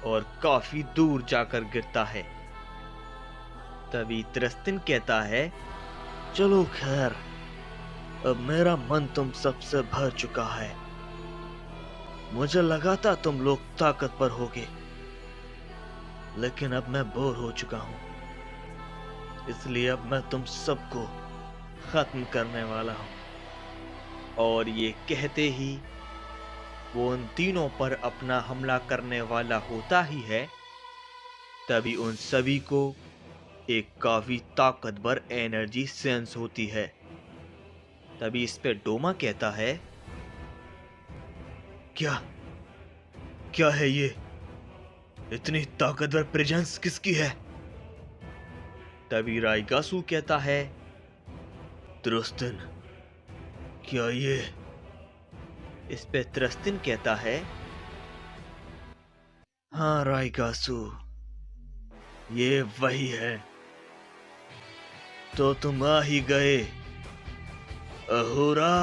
और काफी दूर जाकर गिरता है। तभी त्रिस्तिन कहता है, चलो खैर, अब मेरा मन तुम सबसे भर चुका है। मुझे लगा था तुम लोग ताकतवर होगे, लेकिन अब मैं बोर हो चुका हूं। इसलिए अब मैं तुम सबको खत्म करने वाला हूं। और ये कहते ही वो उन तीनों पर अपना हमला करने वाला होता ही है। तभी उन सभी को एक काफी ताकतवर एनर्जी सेंस होती है। तभी इस पे डोमा कहता है, क्या क्या है ये? इतनी ताकतवर प्रेजेंस किसकी है? तभी राइगासू कहता है, त्रिस्तिन, क्या ये? इस पे त्रिस्तिन कहता है, हाँ राइगासू, ये वही है। तो तुम आ ही गए। अहोरा।